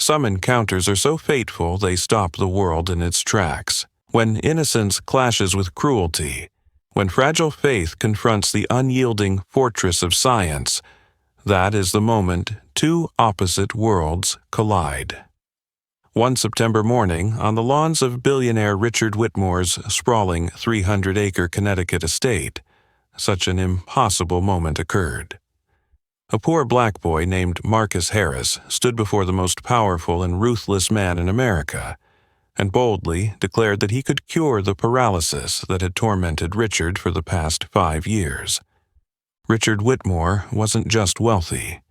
Some encounters are so fateful they stop the world in its tracks. When innocence clashes with cruelty, when fragile faith confronts the unyielding fortress of science, that is the moment two opposite worlds collide. One September morning, on the lawns of billionaire Richard Whitmore's sprawling 300-acre Connecticut estate, such an impossible moment occurred. A poor black boy named Marcus Harris stood before the most powerful and ruthless man in America, and boldly declared that he could cure the paralysis that had tormented Richard for the past 5 years. Richard Whitmore wasn't just wealthy.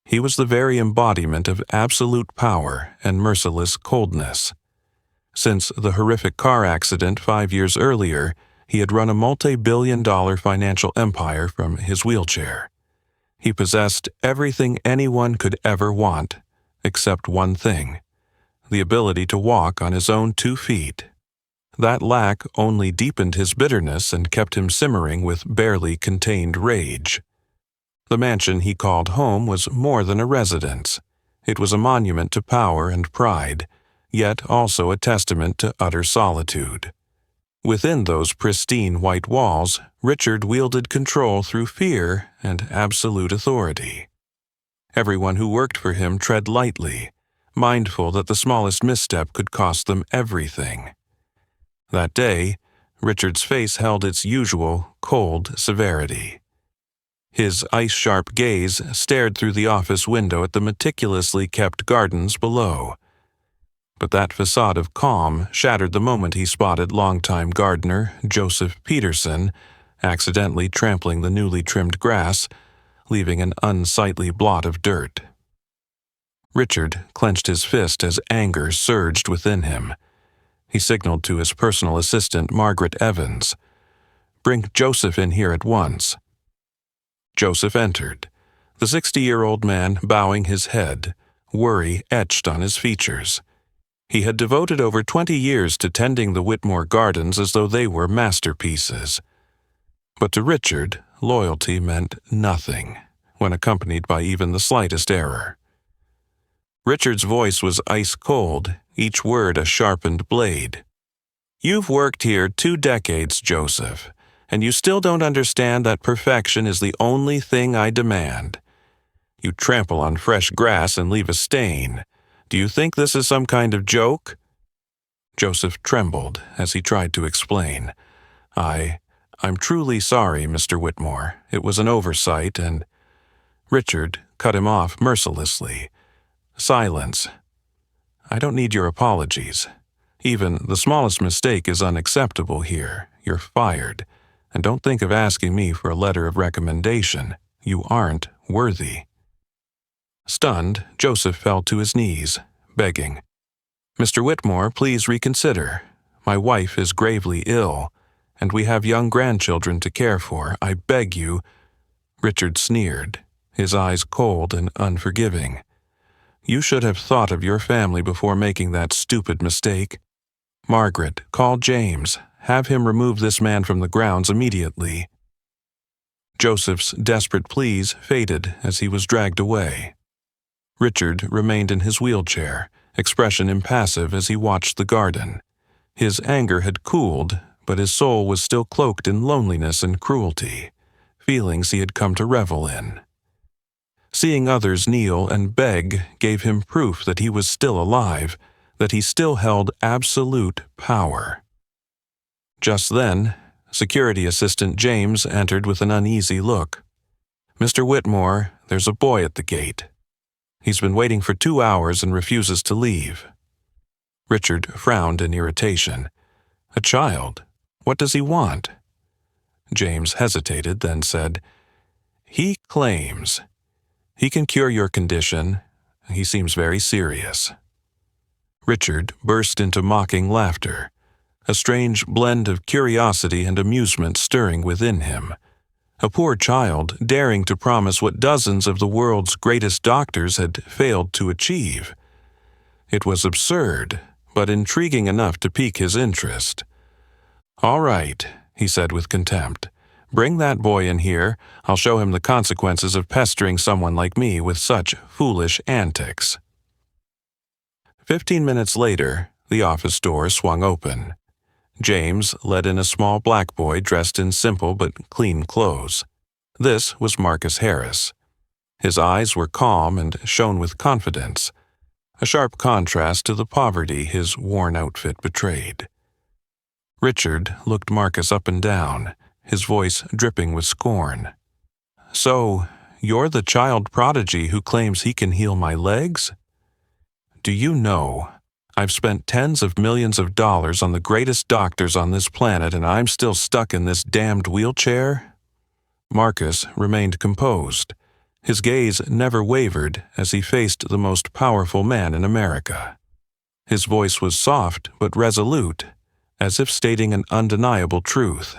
He was the very embodiment of absolute power and merciless coldness. Since the horrific car accident 5 years earlier, he had run a multi-billion-dollar financial empire from his wheelchair. He possessed everything anyone could ever want, except one thing: the ability to walk on his own 2 feet. That lack only deepened his bitterness and kept him simmering with barely contained rage. The mansion he called home was more than a residence. It was a monument to power and pride, yet also a testament to utter solitude. Within those pristine white walls, Richard wielded control through fear and absolute authority. Everyone who worked for him tread lightly, mindful that the smallest misstep could cost them everything. That day, Richard's face held its usual cold severity. His ice-sharp gaze stared through the office window at the meticulously kept gardens below. But that facade of calm shattered the moment he spotted longtime gardener Joseph Peterson accidentally trampling the newly trimmed grass, leaving an unsightly blot of dirt. Richard clenched his fist as anger surged within him. He signaled to his personal assistant, Margaret Evans, "Bring Joseph in here at once." Joseph entered, the 60-year-old man bowing his head, worry etched on his features. He had devoted over 20 years to tending the Whitmore gardens as though they were masterpieces. But to Richard, loyalty meant nothing when accompanied by even the slightest error. Richard's voice was ice-cold, each word a sharpened blade. "You've worked here 2 decades, Joseph, and you still don't understand that perfection is the only thing I demand. You trample on fresh grass and leave a stain. Do you think this is some kind of joke?" Joseph trembled as he tried to explain. I'm truly sorry, Mr. Whitmore. It was an oversight and—" Richard cut him off mercilessly. "Silence. I don't need your apologies. Even the smallest mistake is unacceptable here. You're fired. And don't think of asking me for a letter of recommendation. You aren't worthy." Stunned, Joseph fell to his knees, begging, "Mr. Whitmore, please reconsider. My wife is gravely ill, and we have young grandchildren to care for. I beg you—" Richard sneered, his eyes cold and unforgiving. "You should have thought of your family before making that stupid mistake. Margaret, call James. Have him remove this man from the grounds immediately." Joseph's desperate pleas faded as he was dragged away. Richard remained in his wheelchair, expression impassive as he watched the garden. His anger had cooled, but his soul was still cloaked in loneliness and cruelty, feelings he had come to revel in. Seeing others kneel and beg gave him proof that he was still alive, that he still held absolute power. Just then, Security Assistant James entered with an uneasy look. "Mr. Whitmore, there's a boy at the gate. He's been waiting for 2 hours and refuses to leave." Richard frowned in irritation. "A child? What does he want?" James hesitated, then said, "He claims he can cure your condition. He seems very serious." Richard burst into mocking laughter, a strange blend of curiosity and amusement stirring within him. A poor child daring to promise what dozens of the world's greatest doctors had failed to achieve. It was absurd, but intriguing enough to pique his interest. "All right," he said with contempt. "Bring that boy in here. I'll show him the consequences of pestering someone like me with such foolish antics." 15 minutes later, the office door swung open. James led in a small black boy dressed in simple but clean clothes. This was Marcus Harris. His eyes were calm and shone with confidence, a sharp contrast to the poverty his worn outfit betrayed. Richard looked Marcus up and down, his voice dripping with scorn. "So, you're the child prodigy who claims he can heal my legs? Do you know, I've spent tens of millions of dollars on the greatest doctors on this planet and I'm still stuck in this damned wheelchair?" Marcus remained composed. His gaze never wavered as he faced the most powerful man in America. His voice was soft but resolute, as if stating an undeniable truth.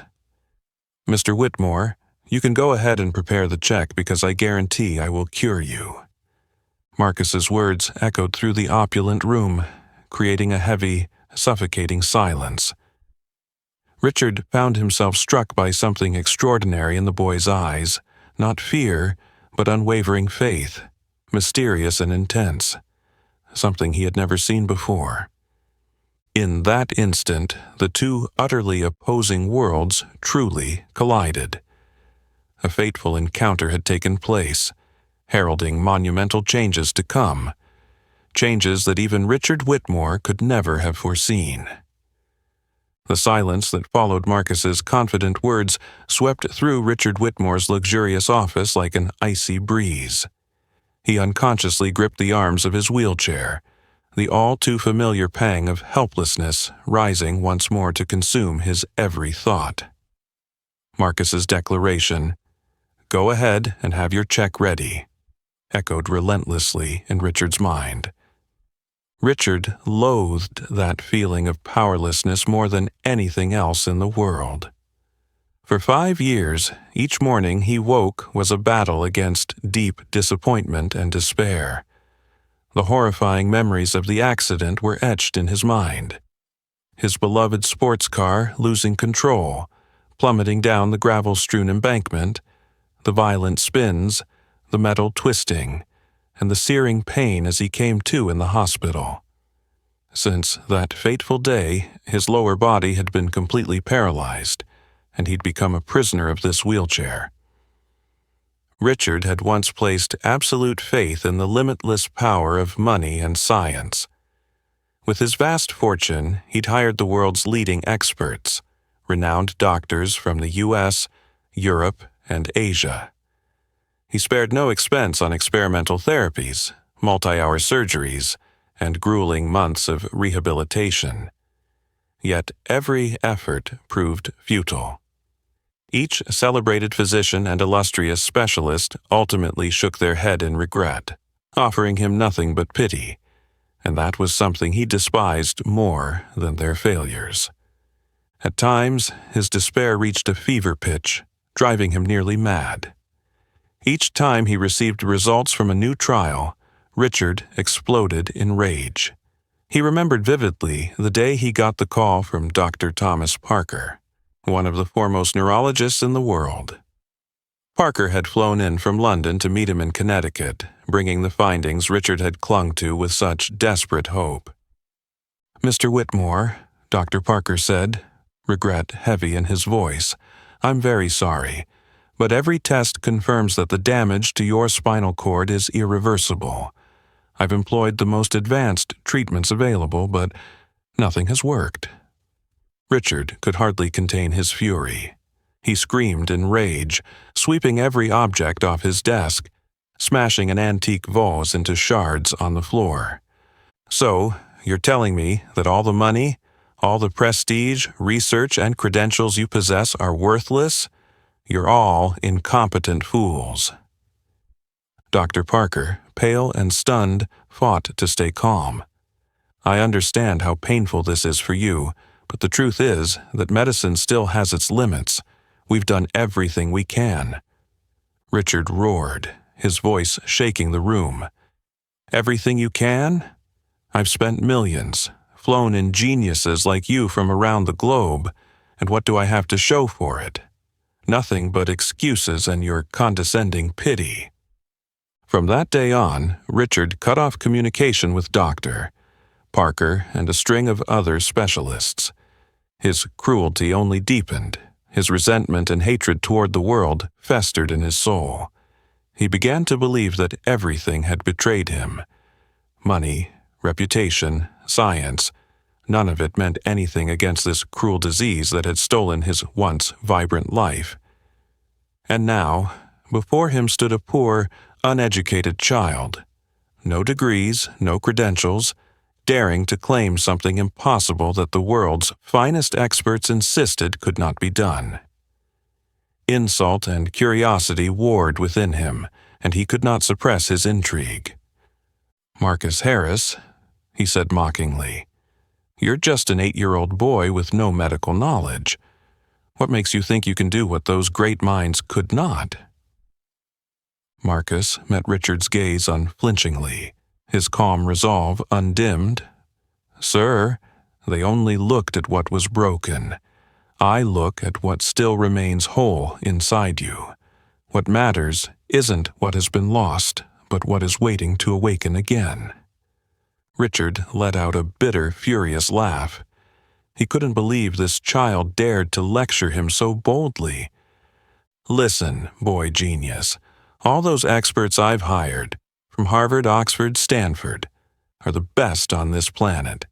"Mr. Whitmore, you can go ahead and prepare the check because I guarantee I will cure you." Marcus's words echoed through the opulent room, creating a heavy, suffocating silence. Richard found himself struck by something extraordinary in the boy's eyes, not fear, but unwavering faith, mysterious and intense, something he had never seen before. In that instant, the two utterly opposing worlds truly collided. A fateful encounter had taken place, heralding monumental changes to come, changes that even Richard Whitmore could never have foreseen. The silence that followed Marcus's confident words swept through Richard Whitmore's luxurious office like an icy breeze. He unconsciously gripped the arms of his wheelchair, the all-too-familiar pang of helplessness rising once more to consume his every thought. Marcus's declaration, "Go ahead and have your check ready," echoed relentlessly in Richard's mind. Richard loathed that feeling of powerlessness more than anything else in the world. For 5 years, each morning he woke was a battle against deep disappointment and despair. The horrifying memories of the accident were etched in his mind. His beloved sports car losing control, plummeting down the gravel-strewn embankment, the violent spins, the metal twisting, and the searing pain as he came to in the hospital. Since that fateful day, his lower body had been completely paralyzed, and he'd become a prisoner of this wheelchair. Richard had once placed absolute faith in the limitless power of money and science. With his vast fortune, he'd hired the world's leading experts, renowned doctors from the U.S., Europe, and Asia. He spared no expense on experimental therapies, multi-hour surgeries, and grueling months of rehabilitation. Yet every effort proved futile. Each celebrated physician and illustrious specialist ultimately shook their head in regret, offering him nothing but pity, and that was something he despised more than their failures. At times, his despair reached a fever pitch, driving him nearly mad. Each time he received results from a new trial, Richard exploded in rage. He remembered vividly the day he got the call from Dr. Thomas Parker, one of the foremost neurologists in the world. Parker had flown in from London to meet him in Connecticut, bringing the findings Richard had clung to with such desperate hope. "Mr. Whitmore," Dr. Parker said, regret heavy in his voice, "I'm very sorry, but every test confirms that the damage to your spinal cord is irreversible. I've employed the most advanced treatments available, but nothing has worked." Richard could hardly contain his fury. He screamed in rage, sweeping every object off his desk, smashing an antique vase into shards on the floor. "So, you're telling me that all the money, all the prestige, research, and credentials you possess are worthless? You're all incompetent fools." Dr. Parker, pale and stunned, fought to stay calm. "I understand how painful this is for you, but the truth is that medicine still has its limits. We've done everything we can." Richard roared, his voice shaking the room. "Everything you can? I've spent millions, flown in geniuses like you from around the globe, and what do I have to show for it? Nothing but excuses and your condescending pity." From that day on, Richard cut off communication with Dr. Parker, and a string of other specialists. His cruelty only deepened. His resentment and hatred toward the world festered in his soul. He began to believe that everything had betrayed him. Money, reputation, science, none of it meant anything against this cruel disease that had stolen his once vibrant life. And now, before him stood a poor, uneducated child. No degrees, no credentials, daring to claim something impossible that the world's finest experts insisted could not be done. Insult and curiosity warred within him, and he could not suppress his intrigue. "Marcus Harris," he said mockingly, "you're just an 8-year-old boy with no medical knowledge. What makes you think you can do what those great minds could not?" Marcus met Richard's gaze unflinchingly, his calm resolve undimmed. "Sir, they only looked at what was broken. I look at what still remains whole inside you. What matters isn't what has been lost, but what is waiting to awaken again." Richard let out a bitter, furious laugh. He couldn't believe this child dared to lecture him so boldly. "Listen, boy genius, all those experts I've hired, from Harvard, Oxford, Stanford, are the best on this planet.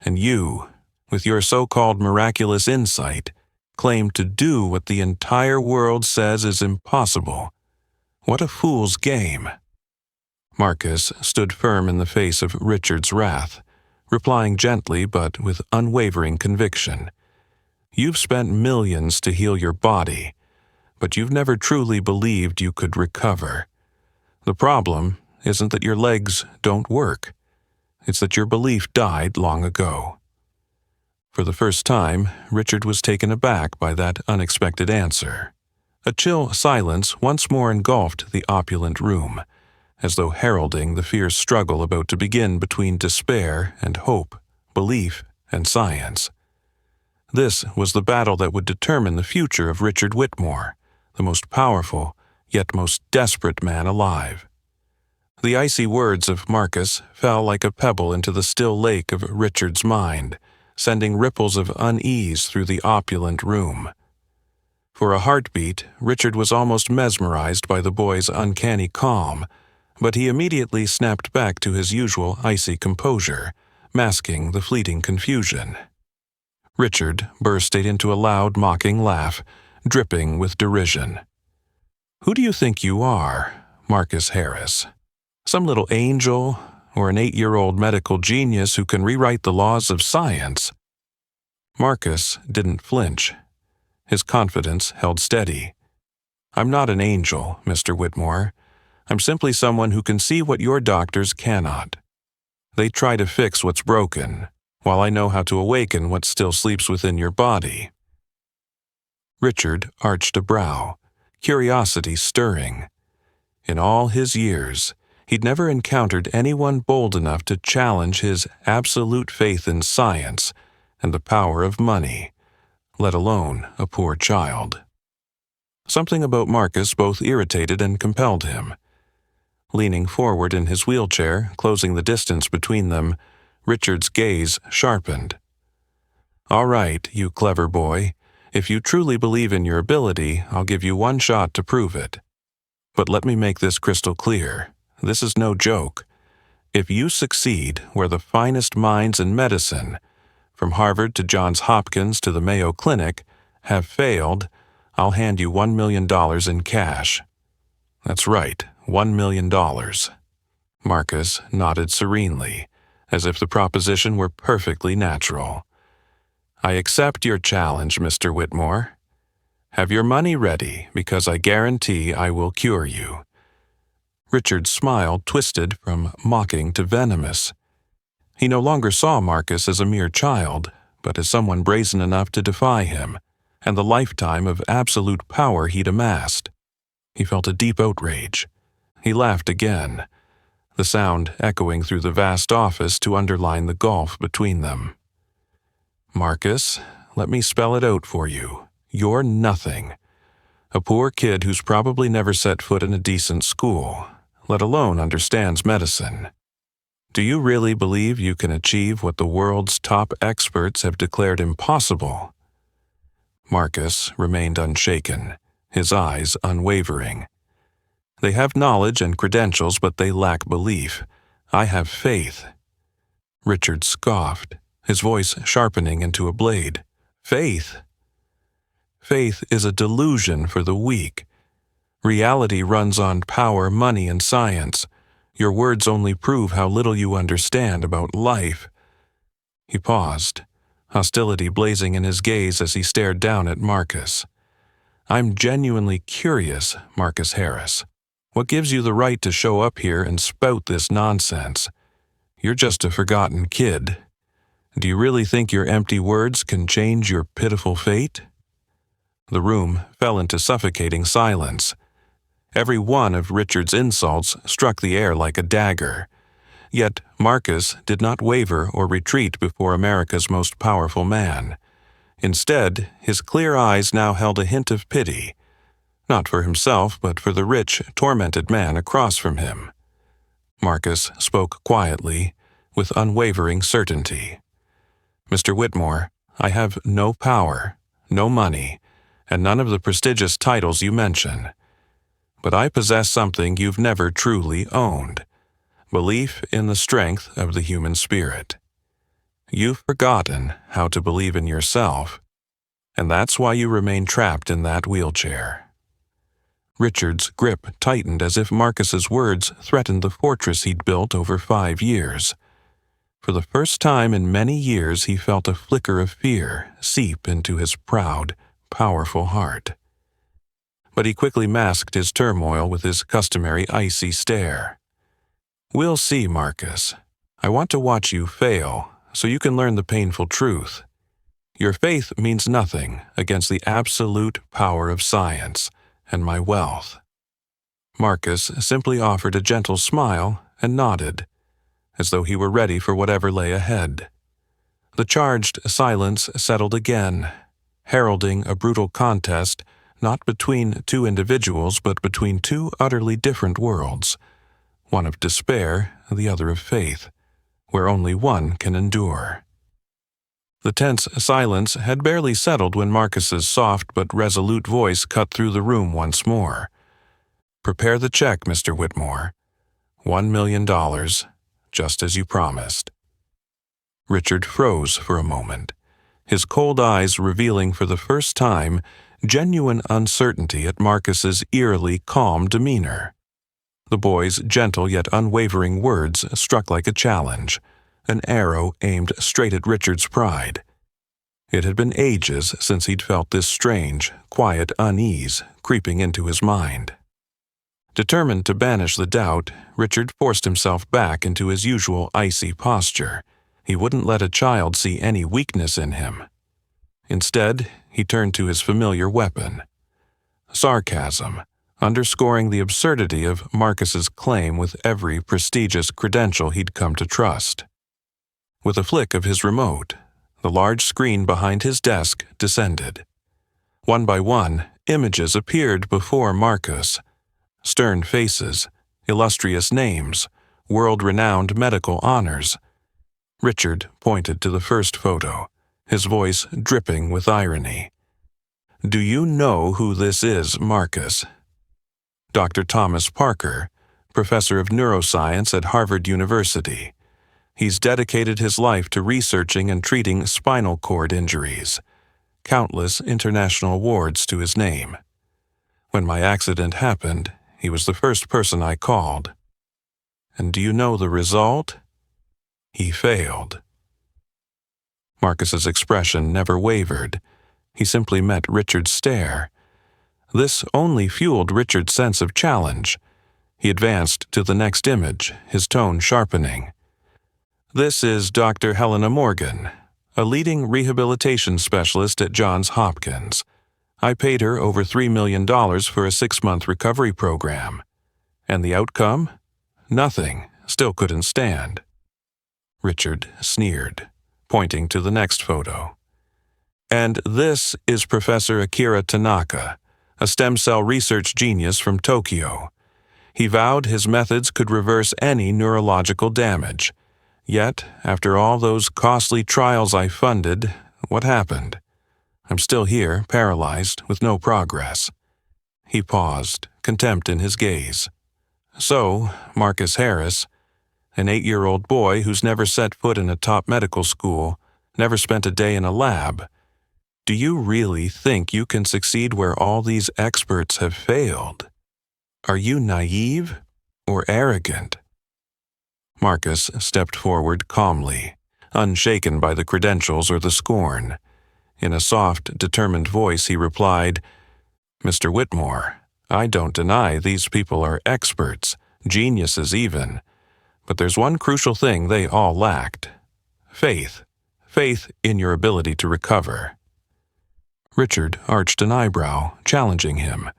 And you, with your so-called miraculous insight, claim to do what the entire world says is impossible. What a fool's game." Marcus stood firm in the face of Richard's wrath, replying gently but with unwavering conviction. "You've spent millions to heal your body, but you've never truly believed you could recover. The problem isn't that your legs don't work. It's that your belief died long ago." For the first time, Richard was taken aback by that unexpected answer. A chill silence once more engulfed the opulent room, as though heralding the fierce struggle about to begin between despair and hope, belief and science. This was the battle that would determine the future of Richard Whitmore, the most powerful, yet most desperate man alive. The icy words of Marcus fell like a pebble into the still lake of Richard's mind, sending ripples of unease through the opulent room. For a heartbeat, Richard was almost mesmerized by the boy's uncanny calm, but he immediately snapped back to his usual icy composure, masking the fleeting confusion. Richard burst into a loud, mocking laugh, dripping with derision. "Who do you think you are, Marcus Harris? Some little angel, or an 8-year-old medical genius who can rewrite the laws of science?" Marcus didn't flinch. His confidence held steady. "I'm not an angel, Mr. Whitmore. I'm simply someone who can see what your doctors cannot. They try to fix what's broken, while I know how to awaken what still sleeps within your body." Richard arched a brow, curiosity stirring. In all his years, he'd never encountered anyone bold enough to challenge his absolute faith in science and the power of money, let alone a poor child. Something about Marcus both irritated and compelled him. Leaning forward in his wheelchair, closing the distance between them, Richard's gaze sharpened. "All right, you clever boy. If you truly believe in your ability, I'll give you one shot to prove it. But let me make this crystal clear. This is no joke. If you succeed where the finest minds in medicine, from Harvard to Johns Hopkins to the Mayo Clinic, have failed, I'll hand you $1 million in cash." "That's right, $1 million. Marcus nodded serenely, as if the proposition were perfectly natural. "I accept your challenge, Mr. Whitmore. Have your money ready, because I guarantee I will cure you." Richard's smile twisted from mocking to venomous. He no longer saw Marcus as a mere child, but as someone brazen enough to defy him, and the lifetime of absolute power he'd amassed. He felt a deep outrage. He laughed again, the sound echoing through the vast office to underline the gulf between them. "Marcus, let me spell it out for you. You're nothing. A poor kid who's probably never set foot in a decent school, let alone understands medicine. Do you really believe you can achieve what the world's top experts have declared impossible? Marcus remained unshaken, his eyes unwavering. They have knowledge and credentials, but they lack belief. I have faith. Richard scoffed, his voice sharpening into a blade. Faith? Faith is a delusion for the weak. Reality runs on power, money, and science. Your words only prove how little you understand about life. He paused, hostility blazing in his gaze as he stared down at Marcus. I'm genuinely curious, Marcus Harris. What gives you the right to show up here and spout this nonsense? You're just a forgotten kid. Do you really think your empty words can change your pitiful fate? The room fell into suffocating silence. Every one of Richard's insults struck the air like a dagger. Yet Marcus did not waver or retreat before America's most powerful man. Instead, his clear eyes now held a hint of pity, not for himself, but for the rich, tormented man across from him. Marcus spoke quietly, with unwavering certainty. Mr. Whitmore, I have no power, no money, and none of the prestigious titles you mention. But I possess something you've never truly owned: belief in the strength of the human spirit. You've forgotten how to believe in yourself, and that's why you remain trapped in that wheelchair. Richard's grip tightened as if Marcus's words threatened the fortress he'd built over 5 years. For the first time in many years, he felt a flicker of fear seep into his proud, powerful heart. But he quickly masked his turmoil with his customary icy stare. We'll see, Marcus. I want to watch you fail, so you can learn the painful truth. Your faith means nothing against the absolute power of science and my wealth. Marcus simply offered a gentle smile and nodded, as though he were ready for whatever lay ahead. The charged silence settled again, heralding a brutal contest not between two individuals, but between two utterly different worlds, one of despair, the other of faith, where only one can endure. The tense silence had barely settled when Marcus's soft but resolute voice cut through the room once more. Prepare the check, Mr. Whitmore. $1 million, just as you promised. Richard froze for a moment, his cold eyes revealing for the first time genuine uncertainty at Marcus's eerily calm demeanor. The boy's gentle yet unwavering words struck like a challenge, an arrow aimed straight at Richard's pride. It had been ages since he'd felt this strange, quiet unease creeping into his mind. Determined to banish the doubt, Richard forced himself back into his usual icy posture. He wouldn't let a child see any weakness in him. Instead, he turned to his familiar weapon: sarcasm, underscoring the absurdity of Marcus's claim with every prestigious credential he'd come to trust. With a flick of his remote, the large screen behind his desk descended. One by one, images appeared before Marcus: stern faces, illustrious names, world-renowned medical honors. Richard pointed to the first photo, his voice dripping with irony. Do you know who this is, Marcus? Dr. Thomas Parker, professor of neuroscience at Harvard University. He's dedicated his life to researching and treating spinal cord injuries. Countless international awards to his name. When my accident happened, he was the first person I called. And do you know the result? He failed. Marcus's expression never wavered. He simply met Richard's stare. This only fueled Richard's sense of challenge. He advanced to the next image, his tone sharpening. This is Dr. Helena Morgan, a leading rehabilitation specialist at Johns Hopkins. I paid her over $3 million for a 6-month recovery program. And the outcome? Nothing. Still couldn't stand. Richard sneered, pointing to the next photo. And this is Professor Akira Tanaka, a stem cell research genius from Tokyo. He vowed his methods could reverse any neurological damage, Yet, after all those costly trials I funded, what happened? I'm still here, paralyzed, with no progress." He paused, contempt in his gaze. "So, Marcus Harris, an 8-year-old boy who's never set foot in a top medical school, never spent a day in a lab, do you really think you can succeed where all these experts have failed? Are you naive or arrogant?" Marcus stepped forward calmly, unshaken by the credentials or the scorn. In a soft, determined voice he replied, "Mr. Whitmore, I don't deny these people are experts, geniuses even, but there's one crucial thing they all lacked. Faith. Faith in your ability to recover." Richard arched an eyebrow, challenging him.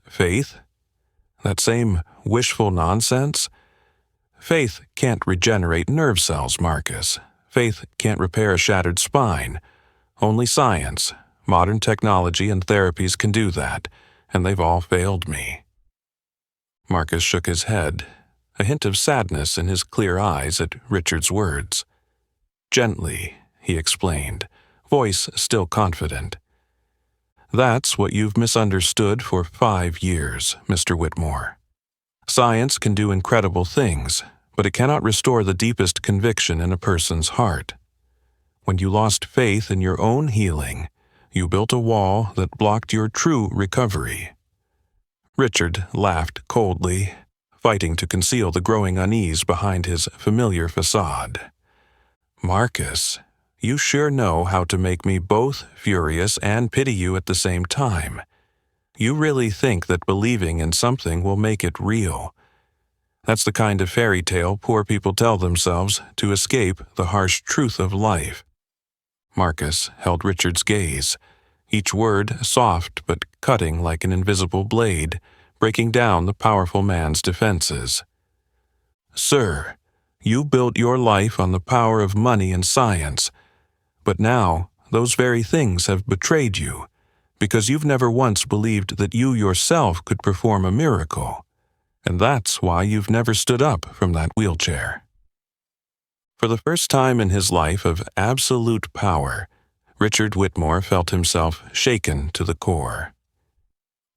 "Faith? That same wishful nonsense? Faith can't regenerate nerve cells, Marcus. Faith can't repair a shattered spine. Only science, modern technology, and therapies can do that, and they've all failed me." Marcus shook his head, a hint of sadness in his clear eyes at Richard's words. Gently, he explained, voice still confident. "That's what you've misunderstood for 5 years, Mr. Whitmore. Science can do incredible things, but it cannot restore the deepest conviction in a person's heart. When you lost faith in your own healing, you built a wall that blocked your true recovery." Richard laughed coldly, fighting to conceal the growing unease behind his familiar facade. "Marcus, you sure know how to make me both furious and pity you at the same time. You really think that believing in something will make it real. That's the kind of fairy tale poor people tell themselves to escape the harsh truth of life." Marcus held Richard's gaze, each word soft but cutting like an invisible blade, breaking down the powerful man's defenses. "Sir, you built your life on the power of money and science, but now those very things have betrayed you, because you've never once believed that you yourself could perform a miracle, and that's why you've never stood up from that wheelchair." For the first time in his life of absolute power, Richard Whitmore felt himself shaken to the core.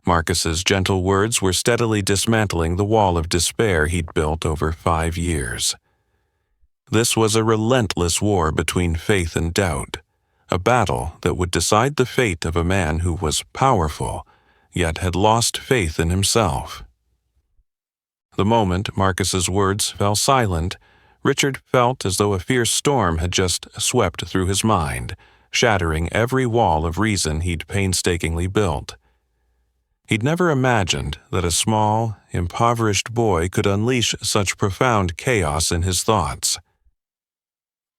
Marcus's gentle words were steadily dismantling the wall of despair he'd built over 5 years. This was a relentless war between faith and doubt, a battle that would decide the fate of a man who was powerful, yet had lost faith in himself. The moment Marcus's words fell silent, Richard felt as though a fierce storm had just swept through his mind, shattering every wall of reason he'd painstakingly built. He'd never imagined that a small, impoverished boy could unleash such profound chaos in his thoughts.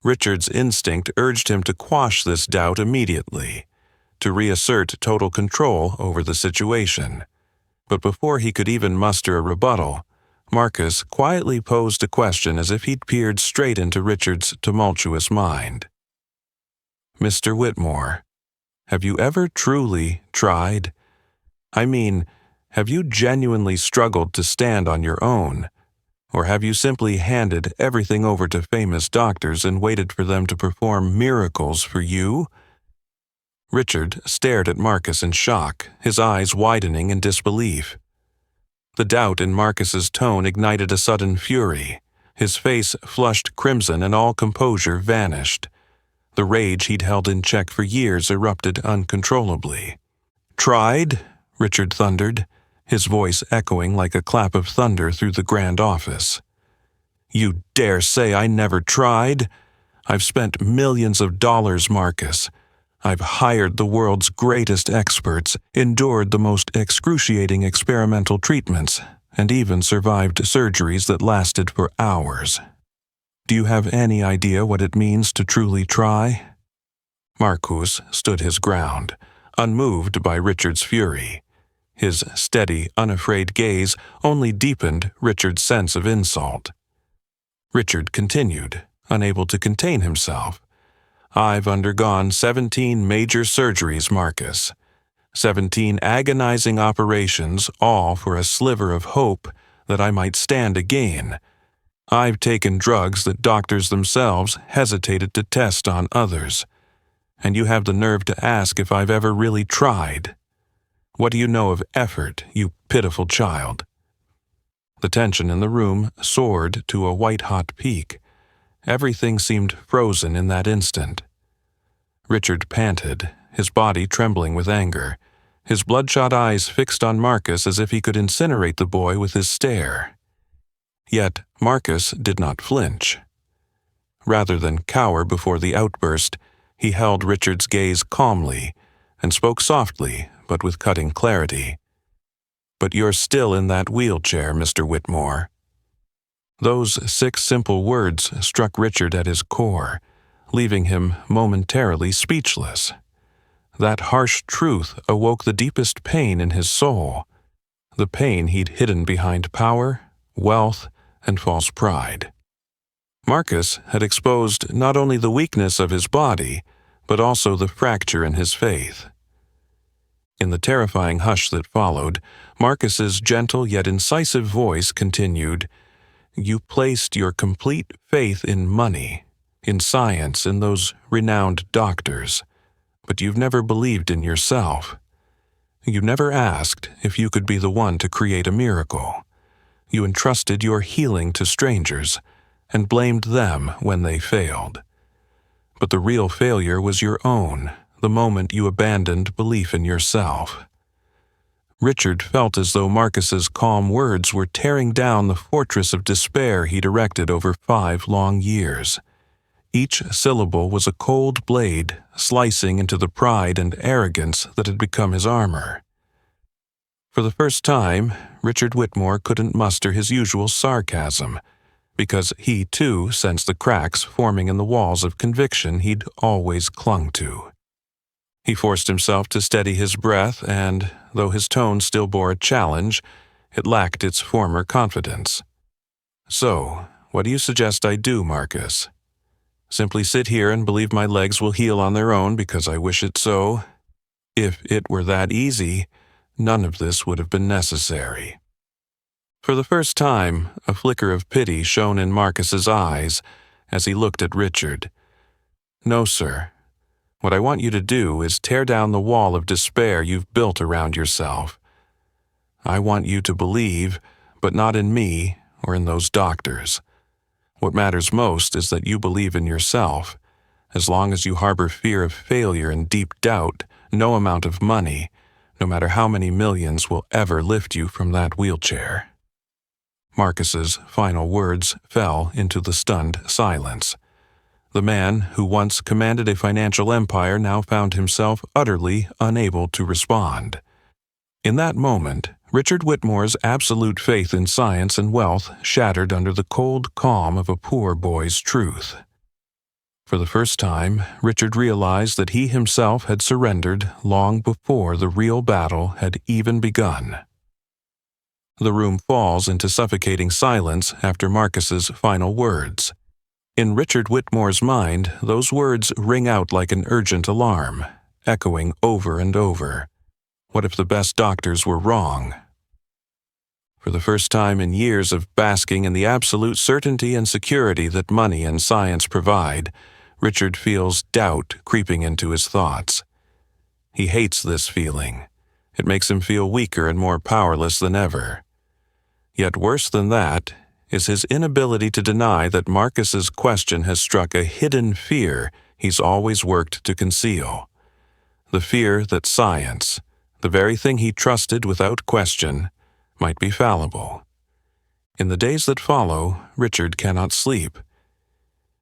Richard's instinct urged him to quash this doubt immediately, to reassert total control over the situation. But before he could even muster a rebuttal, Marcus quietly posed a question as if he'd peered straight into Richard's tumultuous mind. "Mr. Whitmore, have you ever truly tried? I mean, have you genuinely struggled to stand on your own? Or have you simply handed everything over to famous doctors and waited for them to perform miracles for you?" Richard stared at Marcus in shock, his eyes widening in disbelief. The doubt in Marcus's tone ignited a sudden fury. His face flushed crimson and all composure vanished. The rage he'd held in check for years erupted uncontrollably. "Tried?" Richard thundered, his voice echoing like a clap of thunder through the grand office. "You dare say I never tried? I've spent millions of dollars, Marcus. I've hired the world's greatest experts, endured the most excruciating experimental treatments, and even survived surgeries that lasted for hours. Do you have any idea what it means to truly try?" Marcus stood his ground, unmoved by Richard's fury. His steady, unafraid gaze only deepened Richard's sense of insult. Richard continued, unable to contain himself. "I've undergone 17 major surgeries, Marcus. 17 agonizing operations, all for a sliver of hope that I might stand again. I've taken drugs that doctors themselves hesitated to test on others. And you have the nerve to ask if I've ever really tried. What do you know of effort, you pitiful child?" The tension in the room soared to a white-hot peak. Everything seemed frozen in that instant. Richard panted, his body trembling with anger, his bloodshot eyes fixed on Marcus as if he could incinerate the boy with his stare. Yet Marcus did not flinch. Rather than cower before the outburst, he held Richard's gaze calmly and spoke softly but with cutting clarity. "But you're still in that wheelchair, Mr. Whitmore." Those 6 simple words struck Richard at his core, leaving him momentarily speechless. That harsh truth awoke the deepest pain in his soul, the pain he'd hidden behind power, wealth, and false pride. Marcus had exposed not only the weakness of his body, but also the fracture in his faith. In the terrifying hush that followed, Marcus's gentle yet incisive voice continued, "You placed your complete faith in money, in science, in those renowned doctors, but you've never believed in yourself. You never asked if you could be the one to create a miracle. You entrusted your healing to strangers and blamed them when they failed. But the real failure was your own, the moment you abandoned belief in yourself." Richard felt as though Marcus's calm words were tearing down the fortress of despair he'd erected over 5 long years. Each syllable was a cold blade slicing into the pride and arrogance that had become his armor. For the first time, Richard Whitmore couldn't muster his usual sarcasm, because he too sensed the cracks forming in the walls of conviction he'd always clung to. He forced himself to steady his breath and, though his tone still bore a challenge, it lacked its former confidence. "So, what do you suggest I do, Marcus? Simply sit here and believe my legs will heal on their own because I wish it so? If it were that easy, none of this would have been necessary." For the first time, a flicker of pity shone in Marcus's eyes as he looked at Richard. "No, sir. What I want you to do is tear down the wall of despair you've built around yourself. I want you to believe, but not in me or in those doctors. What matters most is that you believe in yourself. As long as you harbor fear of failure and deep doubt, no amount of money, no matter how many millions, will ever lift you from that wheelchair." Marcus's final words fell into the stunned silence. The man who once commanded a financial empire now found himself utterly unable to respond. In that moment, Richard Whitmore's absolute faith in science and wealth shattered under the cold calm of a poor boy's truth. For the first time, Richard realized that he himself had surrendered long before the real battle had even begun. The room falls into suffocating silence after Marcus's final words. In Richard Whitmore's mind, those words ring out like an urgent alarm, echoing over and over. What if the best doctors were wrong? For the first time in years of basking in the absolute certainty and security that money and science provide, Richard feels doubt creeping into his thoughts. He hates this feeling. It makes him feel weaker and more powerless than ever. Yet worse than that is his inability to deny that Marcus's question has struck a hidden fear he's always worked to conceal. The fear that science, the very thing he trusted without question, might be fallible. In the days that follow, Richard cannot sleep.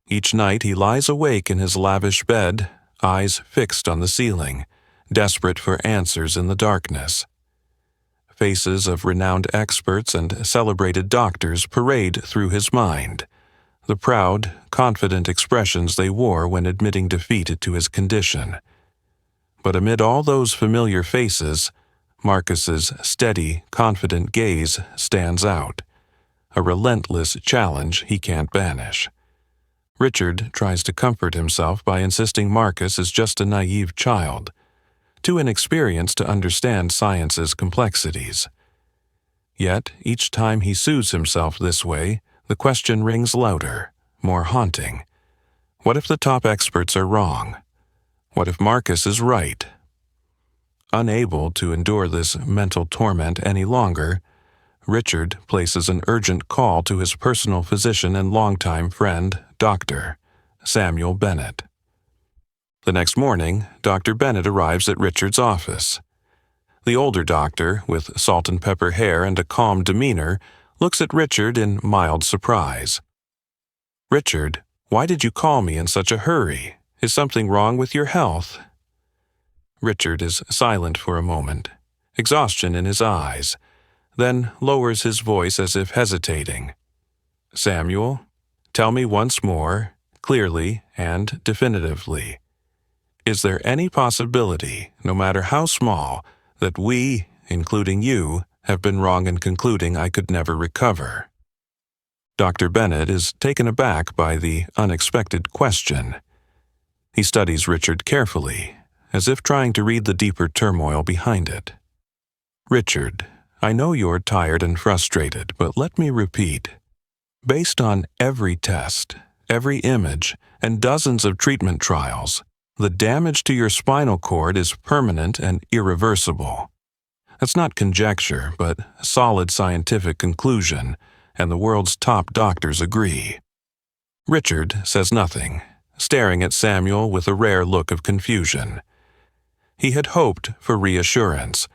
Each night he lies awake in his lavish bed, eyes fixed on the ceiling, desperate for answers in the darkness. Faces of renowned experts and celebrated doctors parade through his mind, the proud, confident expressions they wore when admitting defeat to his condition. But amid all those familiar faces, Marcus's steady, confident gaze stands out, a relentless challenge he can't banish. Richard tries to comfort himself by insisting Marcus is just a naive child, too inexperienced to understand science's complexities. Yet, each time he soothes himself this way, The question rings louder, more haunting. What if the top experts are wrong? What if Marcus is right? Unable to endure this mental torment any longer, Richard places an urgent call to his personal physician and longtime friend, Dr. Samuel Bennett. The next morning, Dr. Bennett arrives at Richard's office. The older doctor, with salt and pepper hair and a calm demeanor, looks at Richard in mild surprise. "Richard, why did you call me in such a hurry? Is something wrong with your health?" Richard is silent for a moment, exhaustion in his eyes, then lowers his voice as if hesitating. "Samuel, tell me once more, clearly and definitively. Is there any possibility, no matter how small, that we, including you, have been wrong in concluding I could never recover?" Dr. Bennett is taken aback by the unexpected question. He studies Richard carefully, as if trying to read the deeper turmoil behind it. "Richard, I know you're tired and frustrated, but let me repeat. Based on every test, every image, and dozens of treatment trials, the damage to your spinal cord is permanent and irreversible. That's not conjecture, but solid scientific conclusion, and the world's top doctors agree." Richard says nothing, staring at Samuel with a rare look of confusion. He had hoped for reassurance.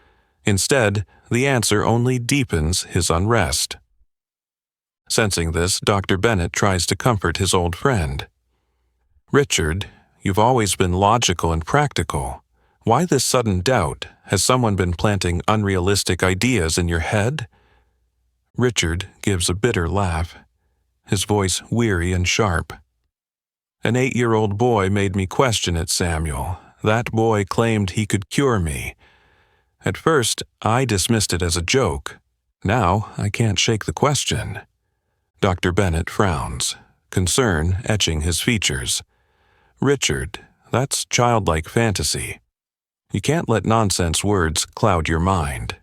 Instead, the answer only deepens his unrest. Sensing this, Dr. Bennett tries to comfort his old friend. "Richard, you've always been logical and practical. Why this sudden doubt? Has someone been planting unrealistic ideas in your head?" Richard gives a bitter laugh, his voice weary and sharp. "An 8-year-old boy made me question it, Samuel. That boy claimed he could cure me. At first, I dismissed it as a joke. Now, I can't shake the question." Dr. Bennett frowns, concern etching his features. "Richard, that's childlike fantasy. You can't let nonsense words cloud your mind.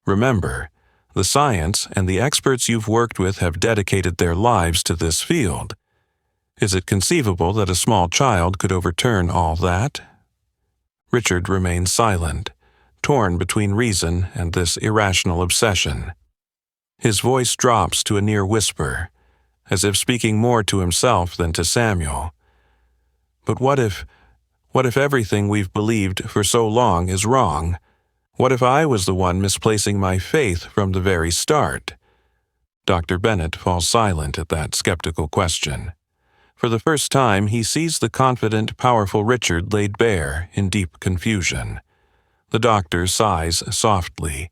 Remember, the science and the experts you've worked with have dedicated their lives to this field. Is it conceivable that a small child could overturn all that?" Richard remains silent, torn between reason and this irrational obsession. His voice drops to a near whisper, as if speaking more to himself than to Samuel. "But what if everything we've believed for so long is wrong? What if I was the one misplacing my faith from the very start?" Dr. Bennett falls silent at that skeptical question. For the first time, he sees the confident, powerful Richard laid bare in deep confusion. The doctor sighs softly,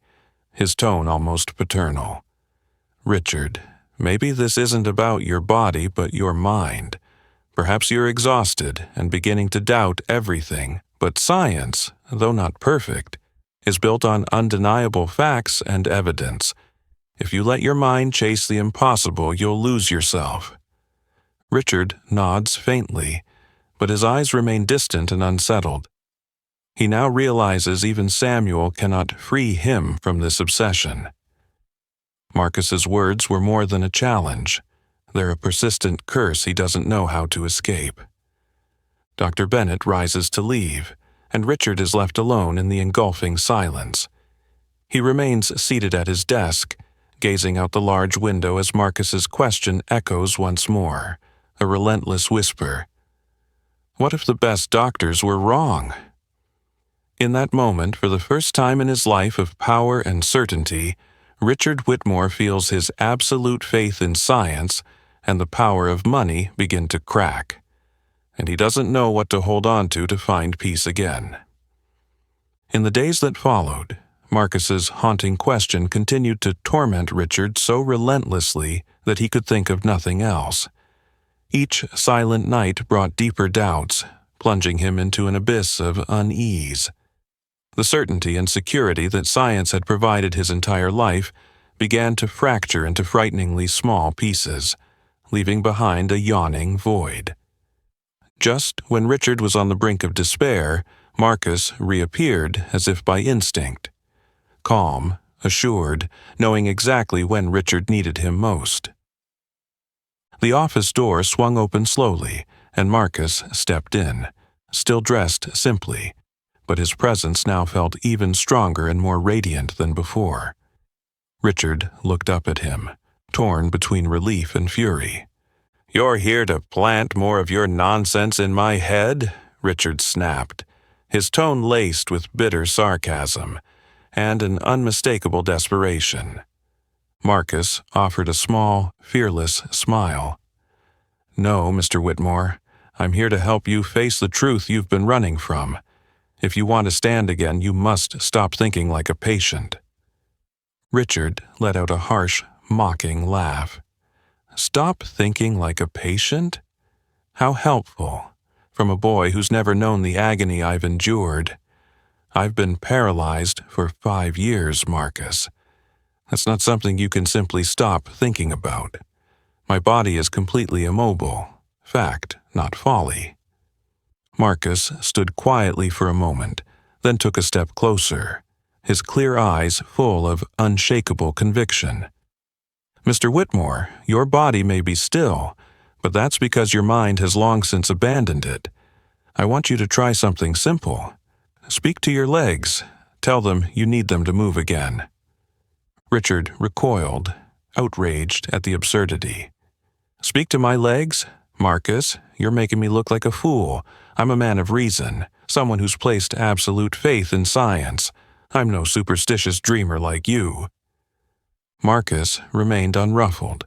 his tone almost paternal. "Richard, maybe this isn't about your body but your mind. Perhaps you're exhausted and beginning to doubt everything, but science, though not perfect, is built on undeniable facts and evidence. If you let your mind chase the impossible, you'll lose yourself." Richard nods faintly, but his eyes remain distant and unsettled. He now realizes even Samuel cannot free him from this obsession. Marcus's words were more than a challenge. They're a persistent curse he doesn't know how to escape. Dr. Bennett rises to leave, and Richard is left alone in the engulfing silence. He remains seated at his desk, gazing out the large window as Marcus's question echoes once more, a relentless whisper. What if the best doctors were wrong? In that moment, for the first time in his life of power and certainty, Richard Whitmore feels his absolute faith in science and the power of money begin to crack, and he doesn't know what to hold on to find peace again. In the days that followed, Marcus's haunting question continued to torment Richard so relentlessly that he could think of nothing else. Each silent night brought deeper doubts, plunging him into an abyss of unease. The certainty and security that science had provided his entire life began to fracture into frighteningly small pieces, leaving behind a yawning void. Just when Richard was on the brink of despair, Marcus reappeared as if by instinct. Calm, assured, knowing exactly when Richard needed him most. The office door swung open slowly, and Marcus stepped in, still dressed simply, but his presence now felt even stronger and more radiant than before. Richard looked up at him, torn between relief and fury. "You're here to plant more of your nonsense in my head?" Richard snapped, his tone laced with bitter sarcasm and an unmistakable desperation. Marcus offered a small, fearless smile. "No, Mr. Whitmore, I'm here to help you face the truth you've been running from. If you want to stand again, you must stop thinking like a patient." Richard let out a harsh, mocking laugh. "Stop thinking like a patient? How helpful, from a boy who's never known the agony I've endured. I've been paralyzed for 5 years, Marcus. That's not something you can simply stop thinking about. My body is completely immobile. Fact, not folly." Marcus stood quietly for a moment, then took a step closer, his clear eyes full of unshakable conviction. "Mr. Whitmore, your body may be still, but that's because your mind has long since abandoned it. I want you to try something simple. Speak to your legs. Tell them you need them to move again." Richard recoiled, outraged at the absurdity. "Speak to my legs? Marcus, you're making me look like a fool. I'm a man of reason, someone who's placed absolute faith in science. I'm no superstitious dreamer like you." Marcus remained unruffled.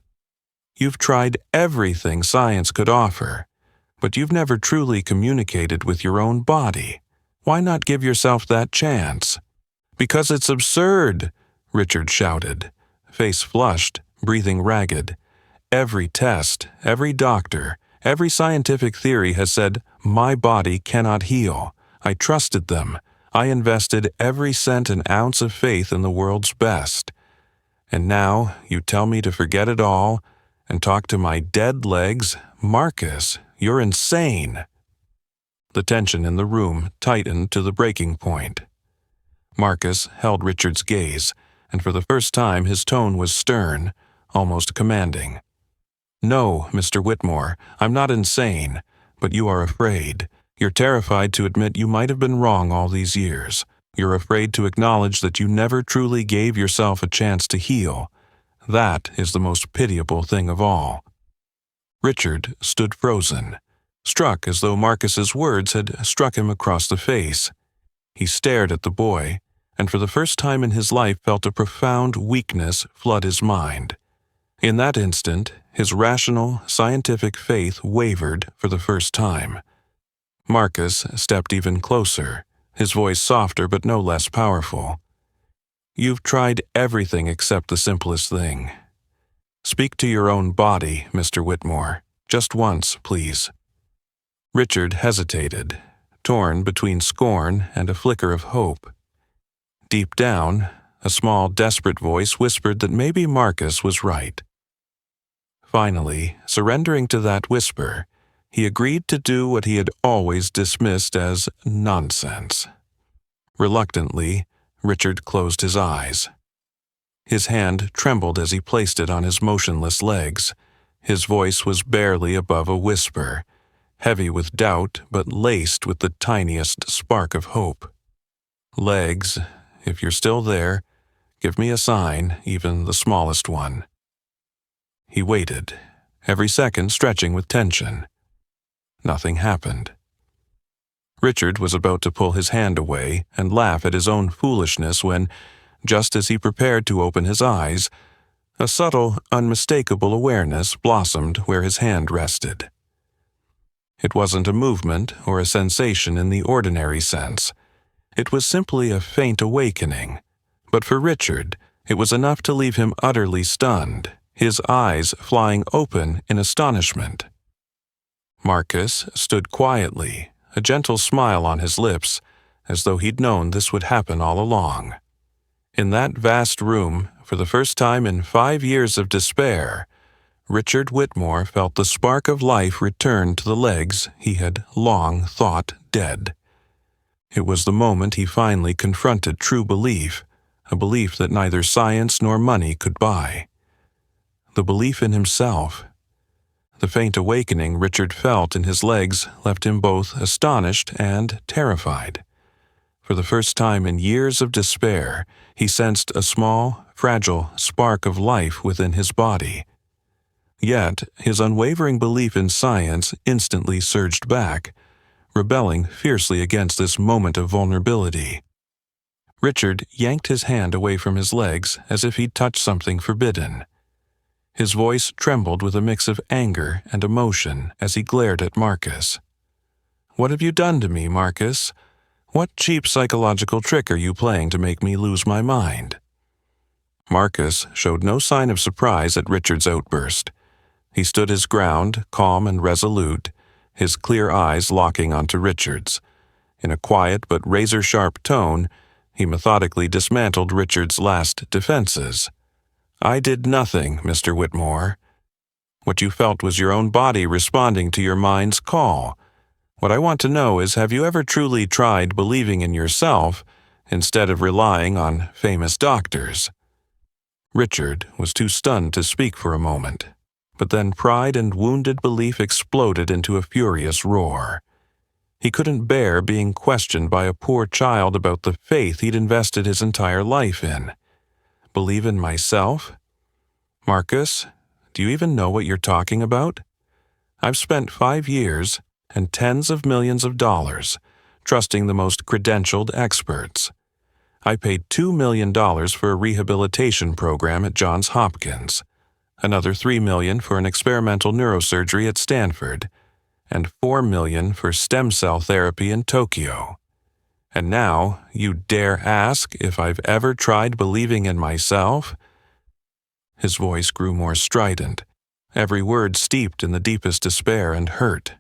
"You've tried everything science could offer, but you've never truly communicated with your own body. Why not give yourself that chance?" "Because it's absurd," Richard shouted, face flushed, breathing ragged. "Every test, every doctor, every scientific theory has said, my body cannot heal. I trusted them. I invested every cent and ounce of faith in the world's best. And now you tell me to forget it all and talk to my dead legs? Marcus, you're insane." The tension in the room tightened to the breaking point. Marcus held Richard's gaze, and for the first time his tone was stern, almost commanding. "No, Mr. Whitmore, I'm not insane, but you are afraid. You're terrified to admit you might have been wrong all these years. You're afraid to acknowledge that you never truly gave yourself a chance to heal. That is the most pitiable thing of all." Richard stood frozen, struck as though Marcus's words had struck him across the face. He stared at the boy, and for the first time in his life felt a profound weakness flood his mind. In that instant, his rational, scientific faith wavered for the first time. Marcus stepped even closer, his voice softer but no less powerful. "You've tried everything except the simplest thing. Speak to your own body, Mr. Whitmore. Just once, please." Richard hesitated, torn between scorn and a flicker of hope. Deep down, a small, desperate voice whispered that maybe Marcus was right. Finally, surrendering to that whisper, he agreed to do what he had always dismissed as nonsense. Reluctantly, Richard closed his eyes. His hand trembled as he placed it on his motionless legs. His voice was barely above a whisper, heavy with doubt but laced with the tiniest spark of hope. "Legs, if you're still there, give me a sign, even the smallest one." He waited, every second stretching with tension. Nothing happened. Richard was about to pull his hand away and laugh at his own foolishness when, just as he prepared to open his eyes, a subtle, unmistakable awareness blossomed where his hand rested. It wasn't a movement or a sensation in the ordinary sense. It was simply a faint awakening, but for Richard, it was enough to leave him utterly stunned, his eyes flying open in astonishment. Marcus stood quietly, a gentle smile on his lips, as though he'd known this would happen all along. In that vast room, for the first time in 5 years of despair, Richard Whitmore felt the spark of life return to the legs he had long thought dead. It was the moment he finally confronted true belief, a belief that neither science nor money could buy. The belief in himself. The faint awakening Richard felt in his legs left him both astonished and terrified. For the first time in years of despair, he sensed a small, fragile spark of life within his body. Yet, his unwavering belief in science instantly surged back, rebelling fiercely against this moment of vulnerability. Richard yanked his hand away from his legs as if he'd touched something forbidden. His voice trembled with a mix of anger and emotion as he glared at Marcus. "What have you done to me, Marcus? What cheap psychological trick are you playing to make me lose my mind?" Marcus showed no sign of surprise at Richard's outburst. He stood his ground, calm and resolute, his clear eyes locking onto Richard's. In a quiet but razor-sharp tone, he methodically dismantled Richard's last defenses. "I did nothing, Mr. Whitmore. What you felt was your own body responding to your mind's call. What I want to know is, have you ever truly tried believing in yourself instead of relying on famous doctors?" Richard was too stunned to speak for a moment, but then pride and wounded belief exploded into a furious roar. He couldn't bear being questioned by a poor child about the faith he'd invested his entire life in. Believe in myself? Marcus, do you even know what you're talking about? I've spent 5 years and tens of millions of dollars trusting the most credentialed experts. I paid $2 million for a rehabilitation program at Johns Hopkins, another $3 million for an experimental neurosurgery at Stanford, and $4 million for stem cell therapy in Tokyo. And now you dare ask if I've ever tried believing in myself? His voice grew more strident, every word steeped in the deepest despair and hurt.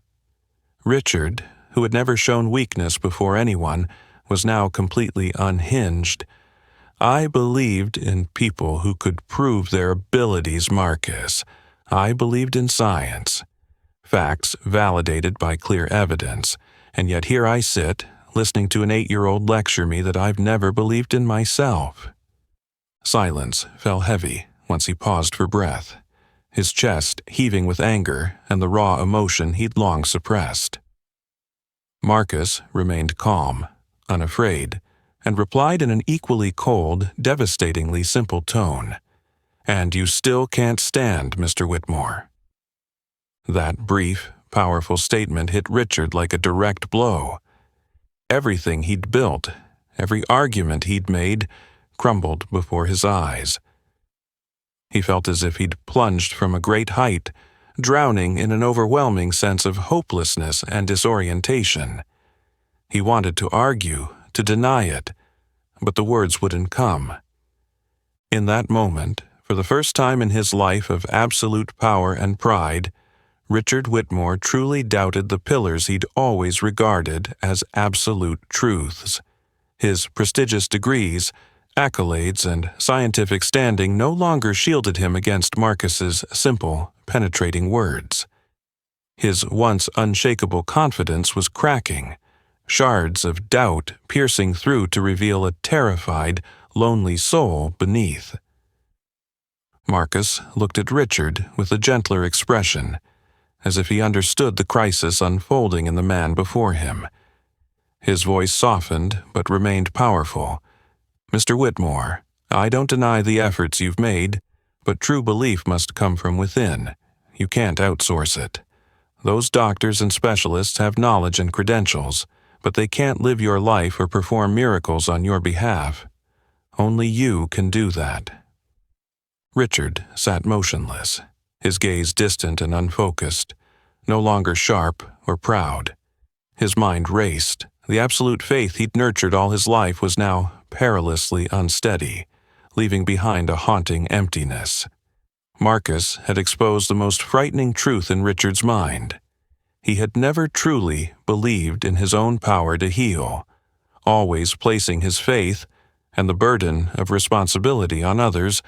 Richard, who had never shown weakness before anyone, was now completely unhinged. "I believed in people who could prove their abilities, Marcus. I believed in science. Facts validated by clear evidence, and yet here I sit, listening to an 8-year-old lecture me that I've never believed in myself." Silence fell heavy once he paused for breath, his chest heaving with anger and the raw emotion he'd long suppressed. Marcus remained calm, unafraid, and replied in an equally cold, devastatingly simple tone. "And you still can't stand, Mr. Whitmore." That brief, powerful statement hit Richard like a direct blow. Everything he'd built, every argument he'd made, crumbled before his eyes. He felt as if he'd plunged from a great height, drowning in an overwhelming sense of hopelessness and disorientation. He wanted to argue, to deny it, but the words wouldn't come. In that moment, for the first time in his life of absolute power and pride, Richard Whitmore truly doubted the pillars he'd always regarded as absolute truths. His prestigious degrees, accolades, and scientific standing no longer shielded him against Marcus's simple, penetrating words. His once unshakable confidence was cracking, shards of doubt piercing through to reveal a terrified, lonely soul beneath. Marcus looked at Richard with a gentler expression, as if he understood the crisis unfolding in the man before him. His voice softened but remained powerful. "Mr. Whitmore, I don't deny the efforts you've made, but true belief must come from within. You can't outsource it. Those doctors and specialists have knowledge and credentials, but they can't live your life or perform miracles on your behalf. Only you can do that." Richard sat motionless, his gaze distant and unfocused, no longer sharp or proud. His mind raced. The absolute faith he'd nurtured all his life was now perilously unsteady, leaving behind a haunting emptiness. Marcus had exposed the most frightening truth in Richard's mind. He had never truly believed in his own power to heal, always placing his faith and the burden of responsibility on others,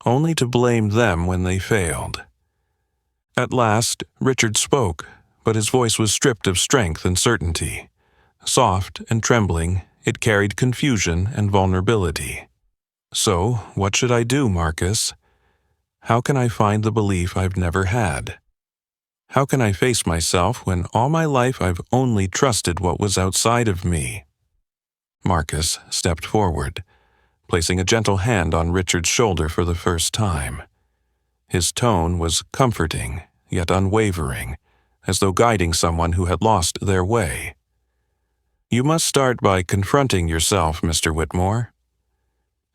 only to blame them when they failed. At last, Richard spoke, but his voice was stripped of strength and certainty. Soft and trembling, it carried confusion and vulnerability. "So, what should I do, Marcus? How can I find the belief I've never had?" How can I face myself when all my life I've only trusted what was outside of me? Marcus stepped forward, placing a gentle hand on Richard's shoulder for the first time. His tone was comforting, yet unwavering, as though guiding someone who had lost their way. You must start by confronting yourself, Mr. Whitmore.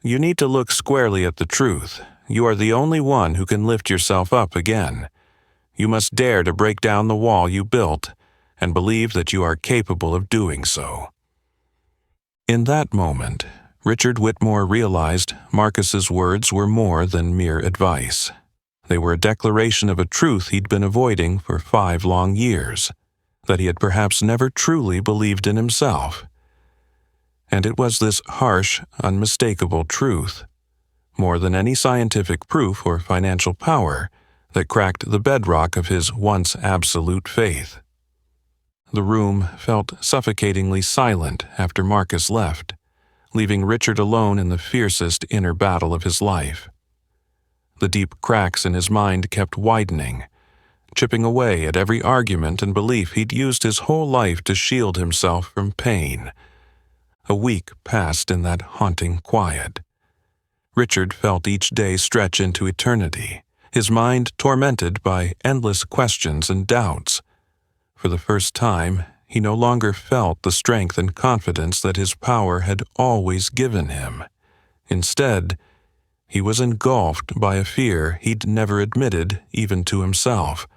You need to look squarely at the truth. You are the only one who can lift yourself up again. You must dare to break down the wall you built and believe that you are capable of doing so. In that moment, Richard Whitmore realized Marcus's words were more than mere advice. They were a declaration of a truth he'd been avoiding for 5 long years, that he had perhaps never truly believed in himself. And it was this harsh, unmistakable truth, more than any scientific proof or financial power, that cracked the bedrock of his once absolute faith. The room felt suffocatingly silent after Marcus left, leaving Richard alone in the fiercest inner battle of his life. The deep cracks in his mind kept widening, chipping away at every argument and belief he'd used his whole life to shield himself from pain. A week passed in that haunting quiet. Richard felt each day stretch into eternity, his mind tormented by endless questions and doubts. For the first time, he no longer felt the strength and confidence that his power had always given him. Instead, he was engulfed by a fear he'd never admitted even to himself.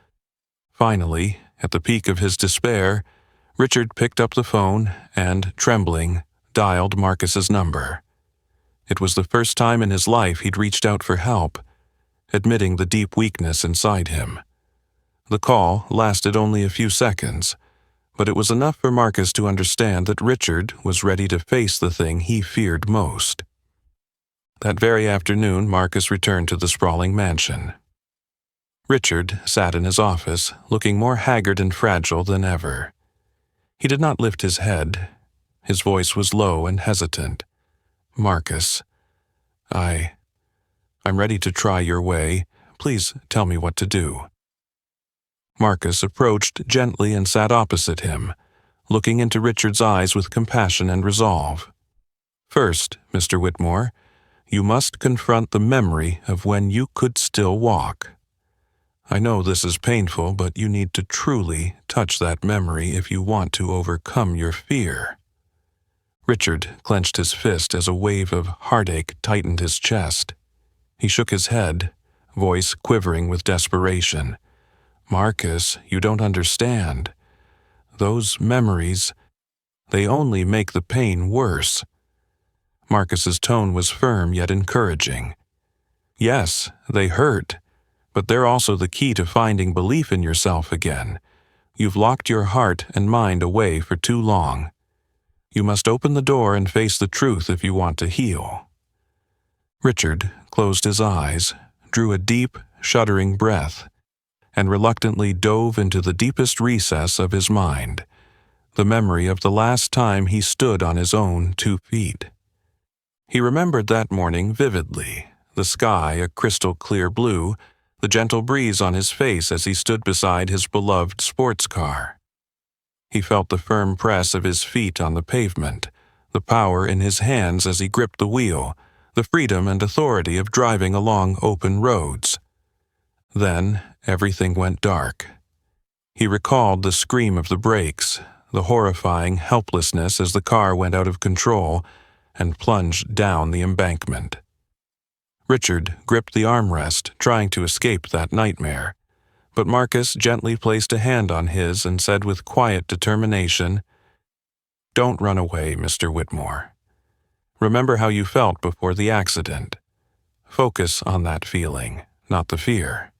Finally, at the peak of his despair, Richard picked up the phone and, trembling, dialed Marcus's number. It was the first time in his life he'd reached out for help, admitting the deep weakness inside him. The call lasted only a few seconds, but it was enough for Marcus to understand that Richard was ready to face the thing he feared most. That very afternoon, Marcus returned to the sprawling mansion. Richard sat in his office, looking more haggard and fragile than ever. He did not lift his head. His voice was low and hesitant. "Marcus, I'm ready to try your way. Please tell me what to do." Marcus approached gently and sat opposite him, looking into Richard's eyes with compassion and resolve. "First, Mr. Whitmore, you must confront the memory of when you could still walk. I know this is painful, but you need to truly touch that memory if you want to overcome your fear." Richard clenched his fist as a wave of heartache tightened his chest. He shook his head, voice quivering with desperation. "Marcus, you don't understand. Those memories, they only make the pain worse." Marcus's tone was firm yet encouraging. "Yes, they hurt, but they're also the key to finding belief in yourself again. You've locked your heart and mind away for too long. You must open the door and face the truth if you want to heal." Richard closed his eyes, drew a deep, shuddering breath, and reluctantly dove into the deepest recess of his mind, the memory of the last time he stood on his own 2 feet. He remembered that morning vividly, the sky a crystal-clear blue, the gentle breeze on his face as he stood beside his beloved sports car. He felt the firm press of his feet on the pavement, the power in his hands as he gripped the wheel, the freedom and authority of driving along open roads. Then everything went dark. He recalled the scream of the brakes, the horrifying helplessness as the car went out of control and plunged down the embankment. Richard gripped the armrest, trying to escape that nightmare, but Marcus gently placed a hand on his and said with quiet determination, "Don't run away, Mr. Whitmore. Remember how you felt before the accident. Focus on that feeling, not the fear."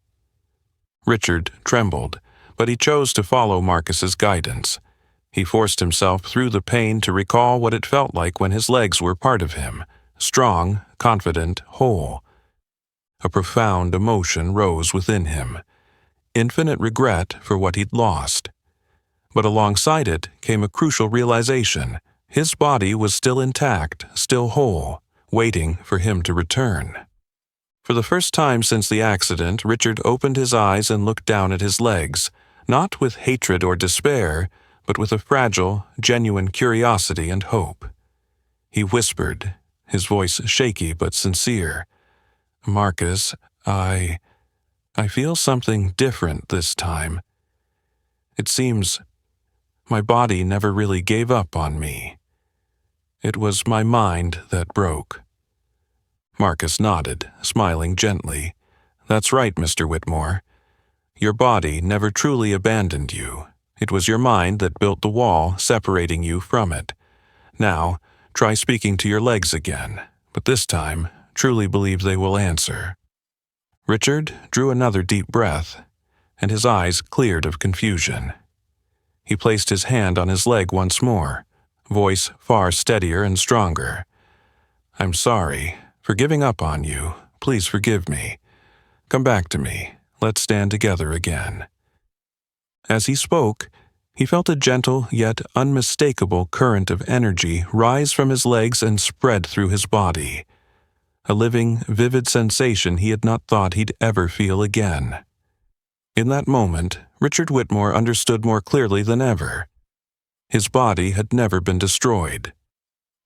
Richard trembled, but he chose to follow Marcus's guidance. He forced himself through the pain to recall what it felt like when his legs were part of him, strong, confident, whole. A profound emotion rose within him, infinite regret for what he'd lost. But alongside it came a crucial realization. His body was still intact, still whole, waiting for him to return. For the first time since the accident, Richard opened his eyes and looked down at his legs, not with hatred or despair, but with a fragile, genuine curiosity and hope. He whispered, his voice shaky but sincere, "Marcus, I feel something different this time. It seems my body never really gave up on me. It was my mind that broke." Marcus nodded, smiling gently. "That's right, Mr. Whitmore. Your body never truly abandoned you. It was your mind that built the wall separating you from it. Now, try speaking to your legs again, but this time, truly believe they will answer." Richard drew another deep breath, and his eyes cleared of confusion. He placed his hand on his leg once more, voice far steadier and stronger. "I'm sorry for giving up on you. Please forgive me. Come back to me. Let's stand together again." As he spoke, he felt a gentle yet unmistakable current of energy rise from his legs and spread through his body. A living, vivid sensation he had not thought he'd ever feel again. In that moment, Richard Whitmore understood more clearly than ever. His body had never been destroyed.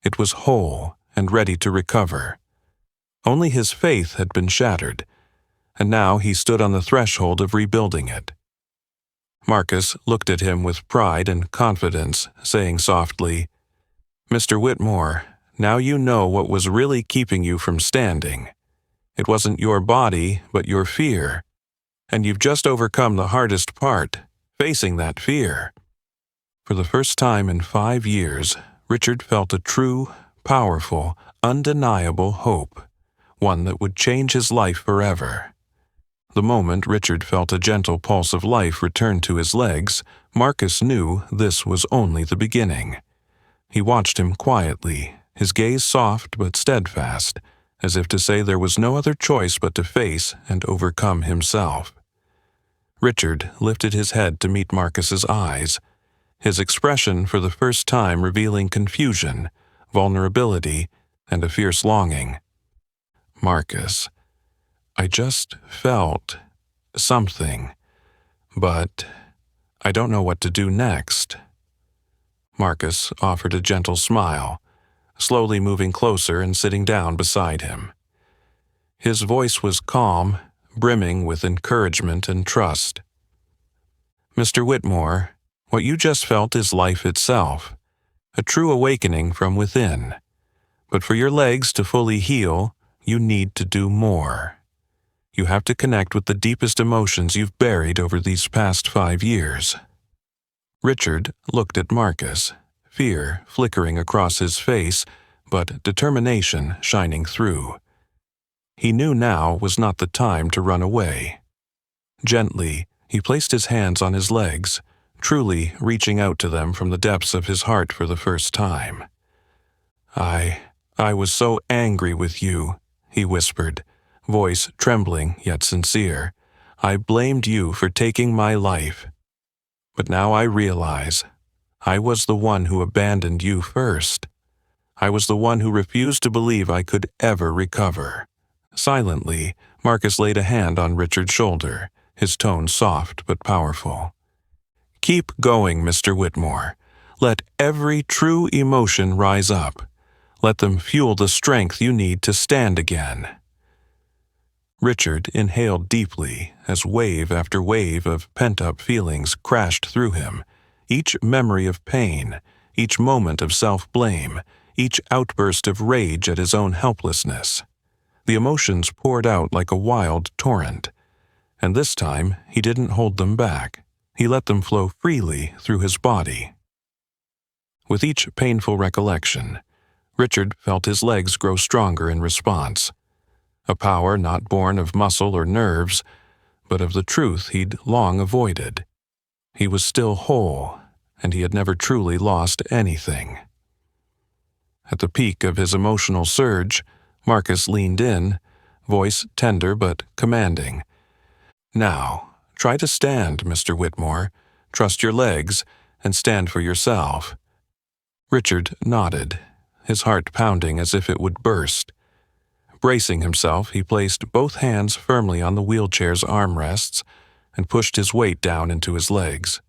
It was whole and ready to recover. Only his faith had been shattered, and now he stood on the threshold of rebuilding it. Marcus looked at him with pride and confidence, saying softly, "Mr. Whitmore, now you know what was really keeping you from standing. It wasn't your body, but your fear. And you've just overcome the hardest part, facing that fear." For the first time in 5 years, Richard felt a true, powerful, undeniable hope, one that would change his life forever. The moment Richard felt a gentle pulse of life return to his legs, Marcus knew this was only the beginning. He watched him quietly, his gaze soft but steadfast, as if to say there was no other choice but to face and overcome himself. Richard lifted his head to meet Marcus's eyes, his expression for the first time revealing confusion, vulnerability, and a fierce longing. "Marcus, I just felt something, but I don't know what to do next." Marcus offered a gentle smile, slowly moving closer and sitting down beside him. His voice was calm, brimming with encouragement and trust. "Mr. Whitmore, what you just felt is life itself, a true awakening from within. But for your legs to fully heal, you need to do more. You have to connect with the deepest emotions you've buried over these past 5 years." Richard looked at Marcus, fear flickering across his face, but determination shining through. He knew now was not the time to run away. Gently, he placed his hands on his legs, truly reaching out to them from the depths of his heart for the first time. I was so angry with you," he whispered, voice trembling yet sincere. "I blamed you for taking my life. But now I realize I was the one who abandoned you first. I was the one who refused to believe I could ever recover." Silently, Marcus laid a hand on Richard's shoulder, his tone soft but powerful. "Keep going, Mr. Whitmore. Let every true emotion rise up. Let them fuel the strength you need to stand again." Richard inhaled deeply as wave after wave of pent-up feelings crashed through him, each memory of pain, each moment of self-blame, each outburst of rage at his own helplessness. The emotions poured out like a wild torrent, and this time he didn't hold them back. He let them flow freely through his body. With each painful recollection, Richard felt his legs grow stronger in response, a power not born of muscle or nerves, but of the truth he'd long avoided. He was still whole, and he had never truly lost anything. At the peak of his emotional surge, Marcus leaned in, voice tender but commanding. "Now, try to stand, Mr. Whitmore. Trust your legs, and stand for yourself." Richard nodded, his heart pounding as if it would burst. Bracing himself, he placed both hands firmly on the wheelchair's armrests and pushed his weight down into his legs.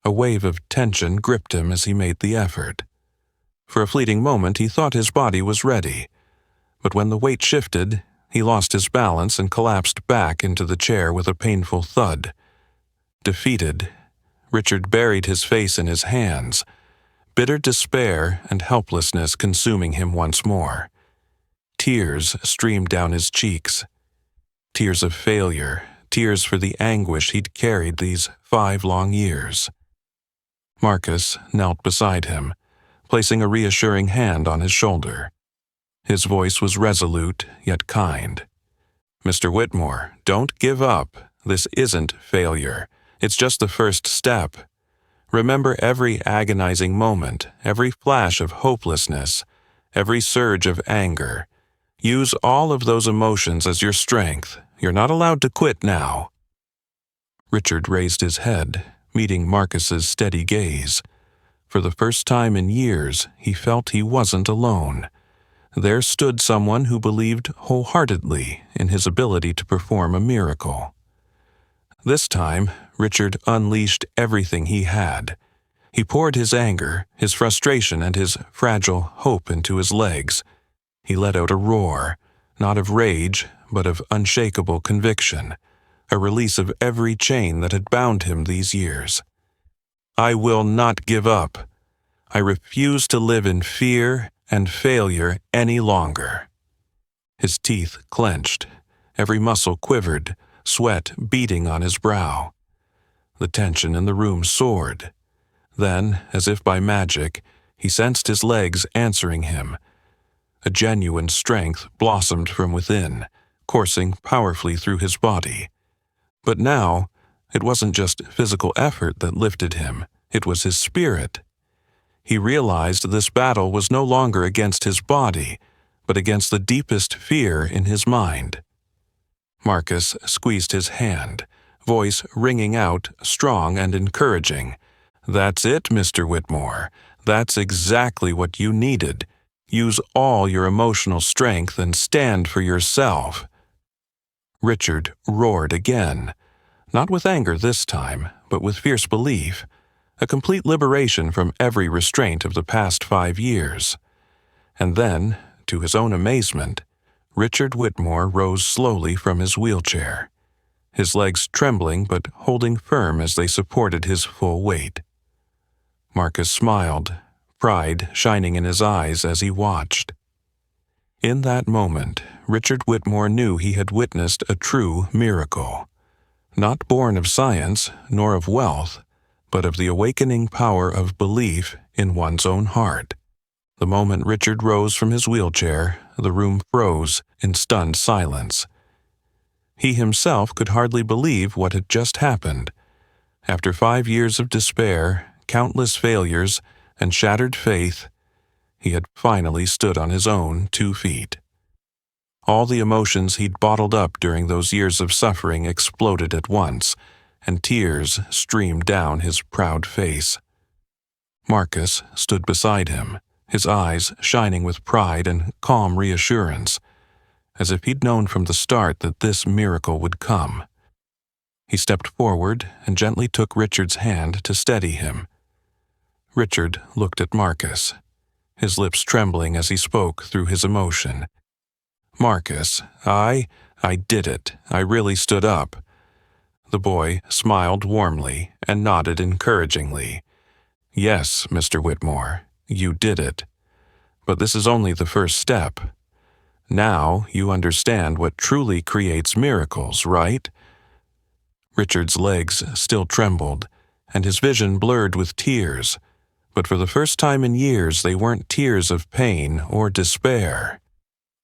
A wave of tension gripped him as he made the effort. For a fleeting moment he thought his body was ready, but when the weight shifted, he lost his balance and collapsed back into the chair with a painful thud. Defeated, Richard buried his face in his hands, bitter despair and helplessness consuming him once more. Tears streamed down his cheeks. Tears of failure, tears for the anguish he'd carried these 5 long years. Marcus knelt beside him, placing a reassuring hand on his shoulder. His voice was resolute, yet kind. "Mr. Whitmore, don't give up. This isn't failure. It's just the first step. Remember every agonizing moment, every flash of hopelessness, every surge of anger. Use all of those emotions as your strength. You're not allowed to quit now." Richard raised his head, meeting Marcus's steady gaze. For the first time in years, he felt he wasn't alone. There stood someone who believed wholeheartedly in his ability to perform a miracle. This time, Richard unleashed everything he had. He poured his anger, his frustration, and his fragile hope into his legs. He let out a roar, not of rage, but of unshakable conviction, a release of every chain that had bound him these years. "I will not give up. I refuse to live in fear and failure any longer." His teeth clenched, every muscle quivered, sweat beading on his brow. The tension in the room soared. Then, as if by magic, he sensed his legs answering him. A genuine strength blossomed from within, coursing powerfully through his body. But now, it wasn't just physical effort that lifted him, it was his spirit. He realized this battle was no longer against his body, but against the deepest fear in his mind. Marcus squeezed his hand, voice ringing out strong and encouraging. "That's it, Mr. Whitmore. That's exactly what you needed. Use all your emotional strength and stand for yourself." Richard roared again, not with anger this time, but with fierce belief, a complete liberation from every restraint of the past 5 years. And then, to his own amazement, Richard Whitmore rose slowly from his wheelchair, his legs trembling but holding firm as they supported his full weight. Marcus smiled, pride shining in his eyes as he watched. In that moment, Richard Whitmore knew he had witnessed a true miracle, not born of science nor of wealth, but of the awakening power of belief in one's own heart. The moment Richard rose from his wheelchair, the room froze in stunned silence. He himself could hardly believe what had just happened. After 5 years of despair, countless failures, and shattered faith, he had finally stood on his own 2 feet. All the emotions he'd bottled up during those years of suffering exploded at once, and tears streamed down his proud face. Marcus stood beside him, his eyes shining with pride and calm reassurance, as if he'd known from the start that this miracle would come. He stepped forward and gently took Richard's hand to steady him. Richard looked at Marcus, his lips trembling as he spoke through his emotion. "Marcus, I did it. I really stood up." The boy smiled warmly and nodded encouragingly. "Yes, Mr. Whitmore, you did it. But this is only the first step. Now you understand what truly creates miracles, right?" Richard's legs still trembled, and his vision blurred with tears, but for the first time in years they weren't tears of pain or despair.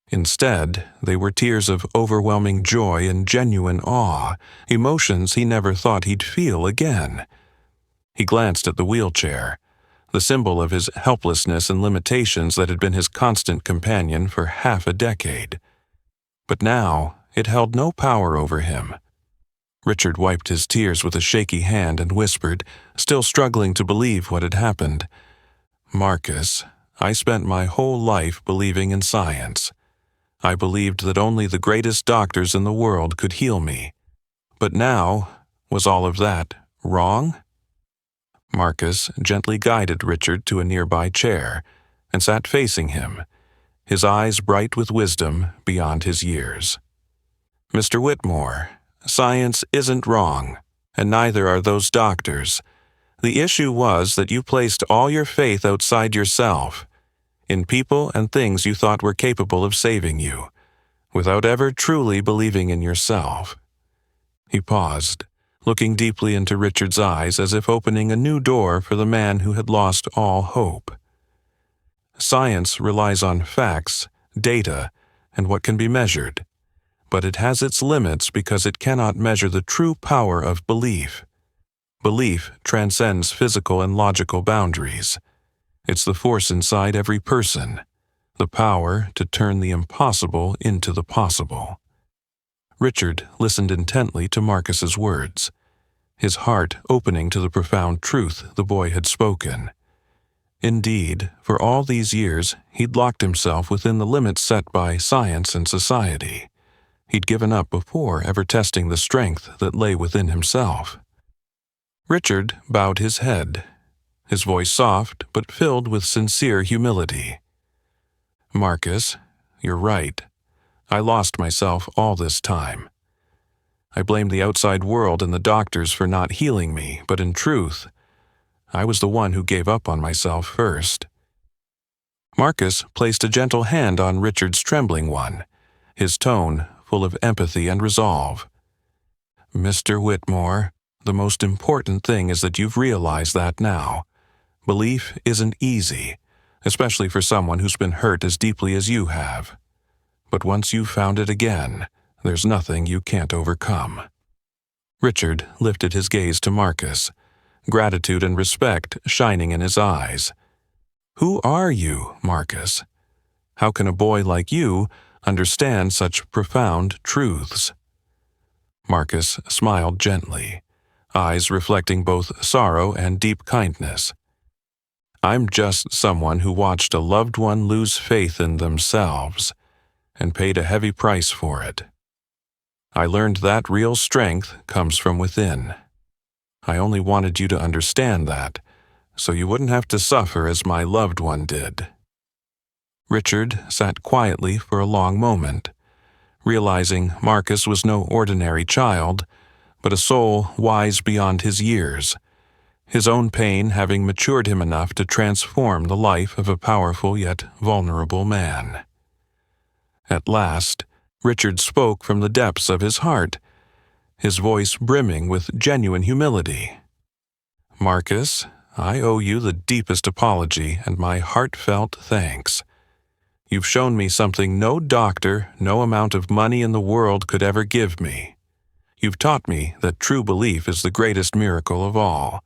Instead, they were tears of overwhelming joy and genuine awe, emotions he never thought he'd feel again. He glanced at the wheelchair, the symbol of his helplessness and limitations that had been his constant companion for half a decade. But now, it held no power over him. Richard wiped his tears with a shaky hand and whispered, still struggling to believe what had happened. "Marcus, I spent my whole life believing in science. I believed that only the greatest doctors in the world could heal me. But now, Was all of that wrong? Marcus gently guided Richard to a nearby chair and sat facing him, his eyes bright with wisdom beyond his years. Mr. Whitmore, science isn't wrong, and neither are those doctors. The issue was that you placed all your faith outside yourself, in people and things you thought were capable of saving you, without ever truly believing in yourself. He paused, looking deeply into Richard's eyes as if opening a new door for the man who had lost all hope. Science relies on facts, data, and what can be measured, but it has its limits because it cannot measure the true power of belief. Belief transcends physical and logical boundaries. It's the force inside every person, the power to turn the impossible into the possible. Richard listened intently to Marcus's words, his heart opening to the profound truth the boy had spoken. Indeed, for all these years, he'd locked himself within the limits set by science and society. He'd given up before ever testing the strength that lay within himself. Richard bowed his head, his voice soft but filled with sincere humility. Marcus, you're right. I lost myself all this time. I blamed the outside world and the doctors for not healing me, but in truth, I was the one who gave up on myself first. Marcus placed a gentle hand on Richard's trembling one, his tone full of empathy and resolve. Mr. Whitmore, the most important thing is that you've realized that now. Belief isn't easy, especially for someone who's been hurt as deeply as you have. But once you've found it again, there's nothing you can't overcome. Richard lifted his gaze to Marcus, gratitude and respect shining in his eyes. Who are you, Marcus? How can a boy like you understand such profound truths? Marcus smiled gently, eyes reflecting both sorrow and deep kindness. I'm just someone who watched a loved one lose faith in themselves and paid a heavy price for it. I learned that real strength comes from within. I only wanted you to understand that, so you wouldn't have to suffer as my loved one did. Richard sat quietly for a long moment, realizing Marcus was no ordinary child, but a soul wise beyond his years, his own pain having matured him enough to transform the life of a powerful yet vulnerable man. At last, Richard spoke from the depths of his heart, his voice brimming with genuine humility. Marcus, I owe you the deepest apology and my heartfelt thanks. You've shown me something no doctor, no amount of money in the world could ever give me. You've taught me that true belief is the greatest miracle of all.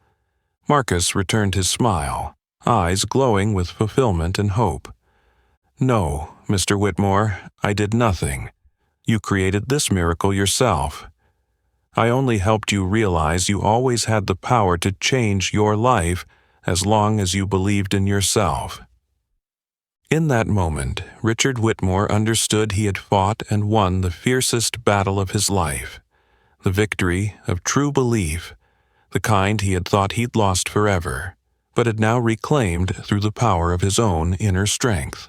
Marcus returned his smile, eyes glowing with fulfillment and hope. No, Mr. Whitmore, I did nothing. You created this miracle yourself. I only helped you realize you always had the power to change your life as long as you believed in yourself. In that moment, Richard Whitmore understood he had fought and won the fiercest battle of his life, the victory of true belief, the kind he had thought he'd lost forever, but had now reclaimed through the power of his own inner strength.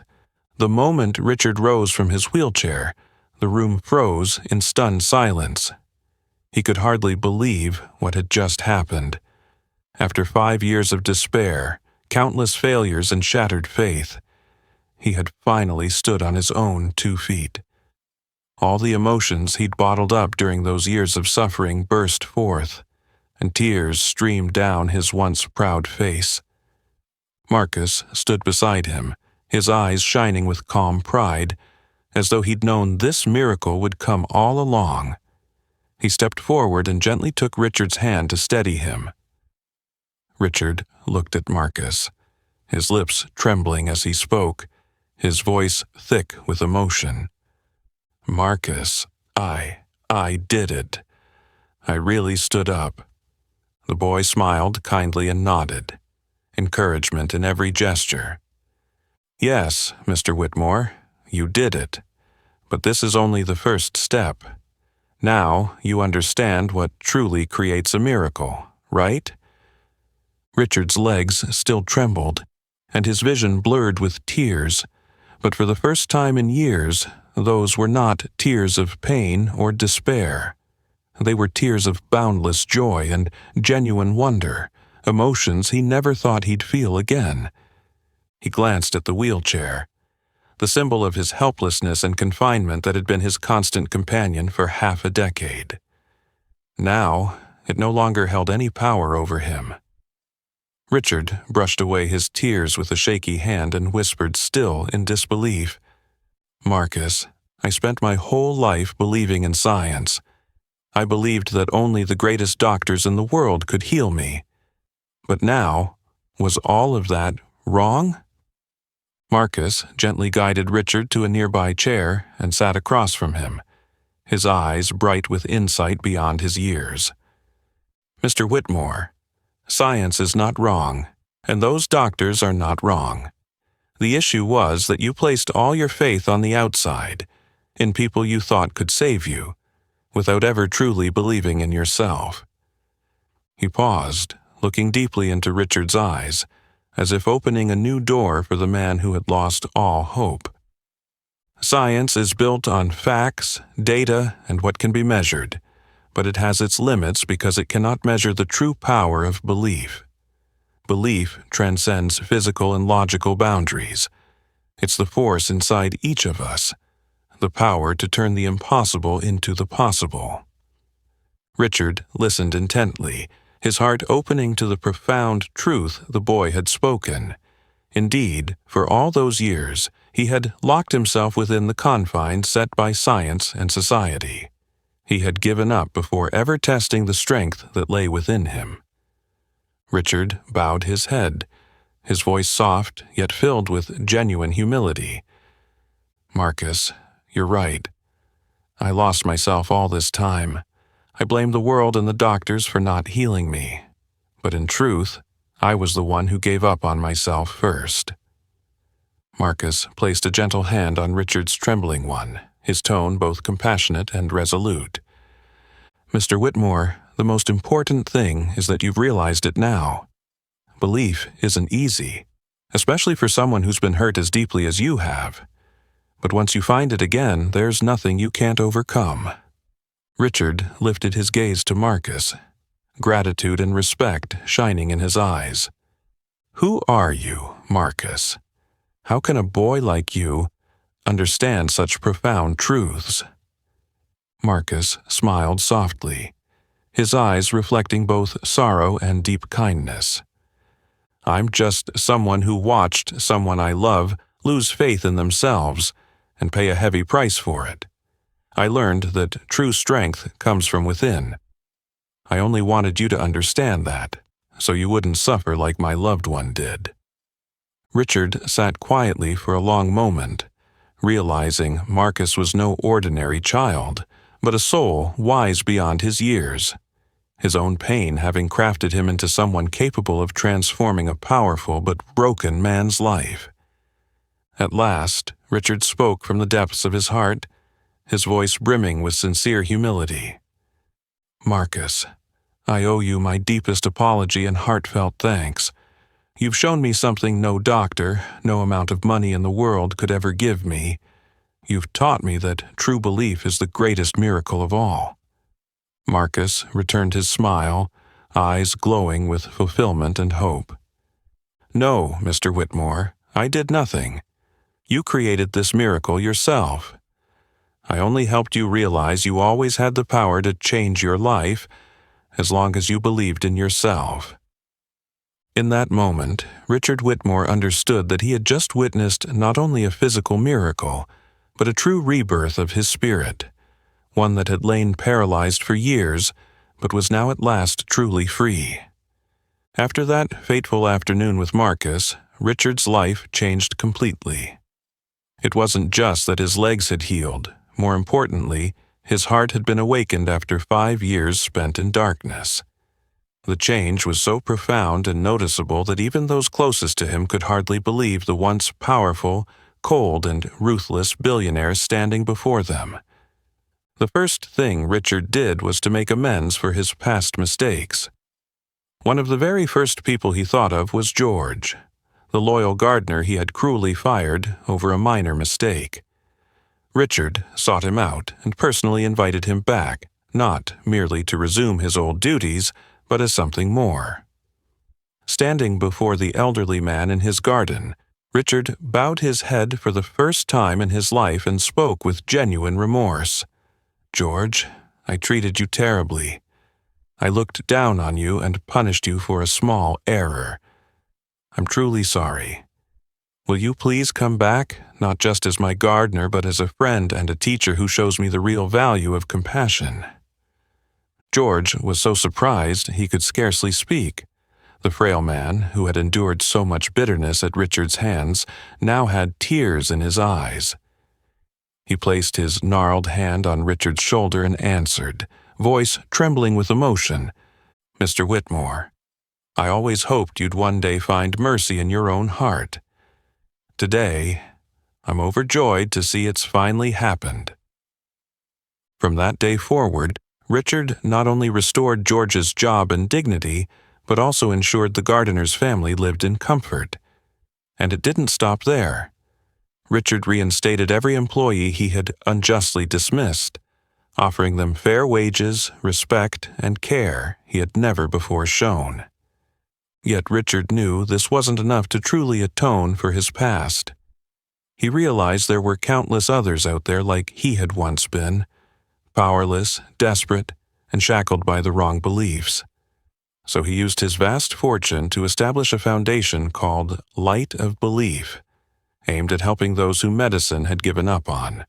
The moment Richard rose from his wheelchair, the room froze in stunned silence. He could hardly believe what had just happened. After 5 years of despair, countless failures and shattered faith, he had finally stood on his own 2 feet. All the emotions he'd bottled up during those years of suffering burst forth, and tears streamed down his once proud face. Marcus stood beside him, his eyes shining with calm pride, as though he'd known this miracle would come all along. He stepped forward and gently took Richard's hand to steady him. Richard looked at Marcus, his lips trembling as he spoke, his voice thick with emotion. Marcus, I did it. I really stood up. The boy smiled kindly and nodded, encouragement in every gesture. Yes, Mr. Whitmore, you did it. But this is only the first step. Now you understand what truly creates a miracle, right?" Richard's legs still trembled, and his vision blurred with tears, but for the first time in years, those were not tears of pain or despair. They were tears of boundless joy and genuine wonder, emotions he never thought he'd feel again. He glanced at the wheelchair, the symbol of his helplessness and confinement that had been his constant companion for half a decade. Now, it no longer held any power over him. Richard brushed away his tears with a shaky hand and whispered, still in disbelief, "Marcus, I spent my whole life believing in science. I believed that only the greatest doctors in the world could heal me. But now, was all of that wrong?" Marcus gently guided Richard to a nearby chair and sat across from him, his eyes bright with insight beyond his years. "Mr. Whitmore, science is not wrong, and those doctors are not wrong. The issue was that you placed all your faith on the outside, in people you thought could save you, without ever truly believing in yourself." He paused, looking deeply into Richard's eyes, as if opening a new door for the man who had lost all hope. "Science is built on facts, data, and what can be measured, but it has its limits because it cannot measure the true power of belief. Belief transcends physical and logical boundaries. It's the force inside each of us, the power to turn the impossible into the possible." Richard listened intently, his heart opening to the profound truth the boy had spoken. Indeed, for all those years, he had locked himself within the confines set by science and society. He had given up before ever testing the strength that lay within him. Richard bowed his head, his voice soft yet filled with genuine humility. "Marcus, you're right. I lost myself all this time. I blame the world and the doctors for not healing me. But in truth, I was the one who gave up on myself first." Marcus placed a gentle hand on Richard's trembling one, his tone both compassionate and resolute. "Mr. Whitmore, the most important thing is that you've realized it now. Belief isn't easy, especially for someone who's been hurt as deeply as you have. But once you find it again, there's nothing you can't overcome." Richard lifted his gaze to Marcus, gratitude and respect shining in his eyes. "Who are you, Marcus? How can a boy like you understand such profound truths?" Marcus smiled softly, his eyes reflecting both sorrow and deep kindness. "I'm just someone who watched someone I love lose faith in themselves and pay a heavy price for it. I learned that true strength comes from within. I only wanted you to understand that, so you wouldn't suffer like my loved one did." Richard sat quietly for a long moment, realizing Marcus was no ordinary child, but a soul wise beyond his years, his own pain having crafted him into someone capable of transforming a powerful but broken man's life. At last, Richard spoke from the depths of his heart, his voice brimming with sincere humility. "Marcus, I owe you my deepest apology and heartfelt thanks. You've shown me something no doctor, no amount of money in the world could ever give me. You've taught me that true belief is the greatest miracle of all." Marcus returned his smile, eyes glowing with fulfillment and hope. "No, Mr. Whitmore, I did nothing. You created this miracle yourself. I only helped you realize you always had the power to change your life, as long as you believed in yourself." In that moment, Richard Whitmore understood that he had just witnessed not only a physical miracle, but a true rebirth of his spirit, one that had lain paralyzed for years, but was now at last truly free. After that fateful afternoon with Marcus, Richard's life changed completely. It wasn't just that his legs had healed. More importantly, his heart had been awakened after 5 years spent in darkness. The change was so profound and noticeable that even those closest to him could hardly believe the once powerful, cold, and ruthless billionaire standing before them. The first thing Richard did was to make amends for his past mistakes. One of the very first people he thought of was George, the loyal gardener he had cruelly fired over a minor mistake. Richard sought him out and personally invited him back, not merely to resume his old duties, but as something more. Standing before the elderly man in his garden, Richard bowed his head for the first time in his life and spoke with genuine remorse. "George, I treated you terribly. I looked down on you and punished you for a small error. I'm truly sorry. Will you please come back, not just as my gardener, but as a friend and a teacher who shows me the real value of compassion?" George was so surprised he could scarcely speak. The frail man, who had endured so much bitterness at Richard's hands, now had tears in his eyes. He placed his gnarled hand on Richard's shoulder and answered, voice trembling with emotion, "Mr. Whitmore, I always hoped you'd one day find mercy in your own heart. Today, I'm overjoyed to see it's finally happened." From that day forward, Richard not only restored George's job and dignity, but also ensured the gardener's family lived in comfort. And it didn't stop there. Richard reinstated every employee he had unjustly dismissed, offering them fair wages, respect, and care he had never before shown. Yet Richard knew this wasn't enough to truly atone for his past. He realized there were countless others out there like he had once been, powerless, desperate, and shackled by the wrong beliefs. So he used his vast fortune to establish a foundation called Light of Belief, aimed at helping those who medicine had given up on.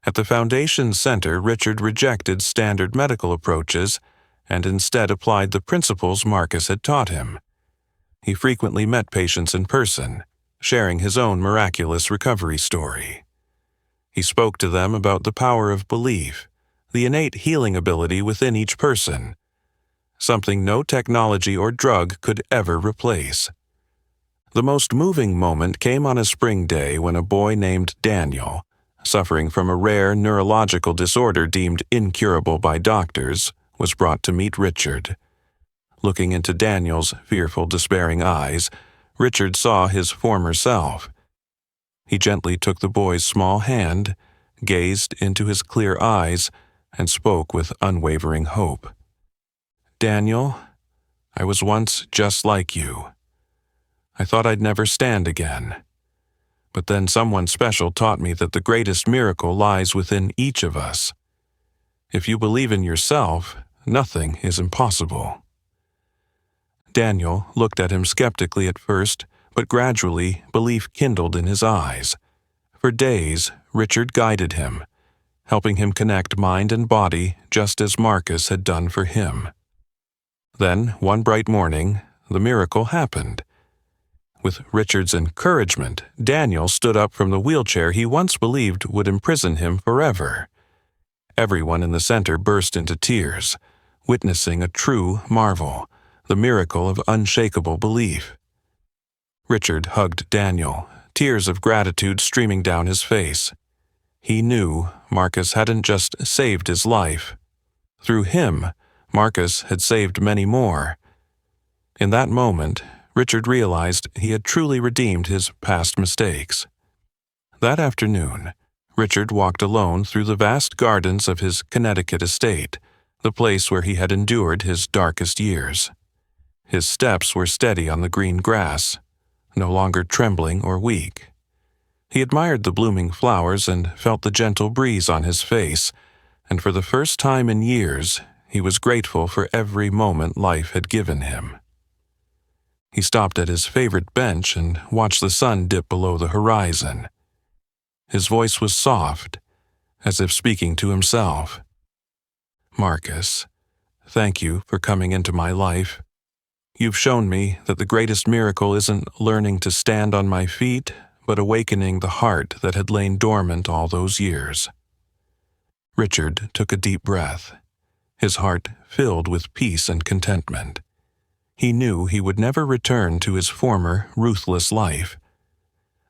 At the foundation's center, Richard rejected standard medical approaches and instead applied the principles Marcus had taught him. He frequently met patients in person, sharing his own miraculous recovery story. He spoke to them about the power of belief, the innate healing ability within each person, something no technology or drug could ever replace. The most moving moment came on a spring day when a boy named Daniel, suffering from a rare neurological disorder deemed incurable by doctors, was brought to meet Richard. Looking into Daniel's fearful, despairing eyes, Richard saw his former self. He gently took the boy's small hand, gazed into his clear eyes, and spoke with unwavering hope. "Daniel, I was once just like you. I thought I'd never stand again. But then someone special taught me that the greatest miracle lies within each of us. If you believe in yourself, nothing is impossible." Daniel looked at him skeptically at first, but gradually belief kindled in his eyes. For days, Richard guided him, helping him connect mind and body just as Marcus had done for him. Then, one bright morning, the miracle happened. With Richard's encouragement, Daniel stood up from the wheelchair he once believed would imprison him forever. Everyone in the center burst into tears, witnessing a true marvel, the miracle of unshakable belief. Richard hugged Daniel, tears of gratitude streaming down his face. He knew Marcus hadn't just saved his life. Through him, Marcus had saved many more. In that moment, Richard realized he had truly redeemed his past mistakes. That afternoon, Richard walked alone through the vast gardens of his Connecticut estate, the place where he had endured his darkest years. His steps were steady on the green grass, no longer trembling or weak. He admired the blooming flowers and felt the gentle breeze on his face, and for the first time in years, he was grateful for every moment life had given him. He stopped at his favorite bench and watched the sun dip below the horizon. His voice was soft, as if speaking to himself. "Marcus, thank you for coming into my life. You've shown me that the greatest miracle isn't learning to stand on my feet, but awakening the heart that had lain dormant all those years." Richard took a deep breath, his heart filled with peace and contentment. He knew he would never return to his former ruthless life.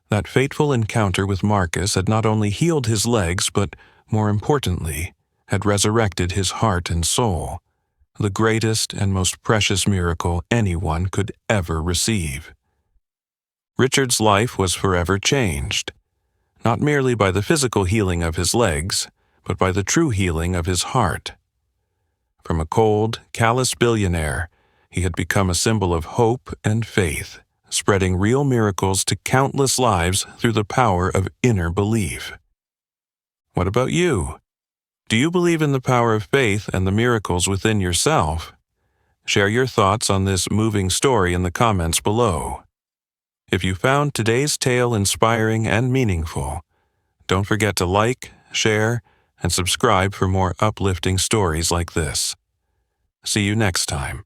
That fateful encounter with Marcus had not only healed his legs, but, more importantly, had resurrected his heart and soul, the greatest and most precious miracle anyone could ever receive. Richard's life was forever changed, not merely by the physical healing of his legs, but by the true healing of his heart. From a cold, callous billionaire, he had become a symbol of hope and faith, spreading real miracles to countless lives through the power of inner belief. What about you? Do you believe in the power of faith and the miracles within yourself? Share your thoughts on this moving story in the comments below. If you found today's tale inspiring and meaningful, don't forget to like, share, and subscribe for more uplifting stories like this. See you next time.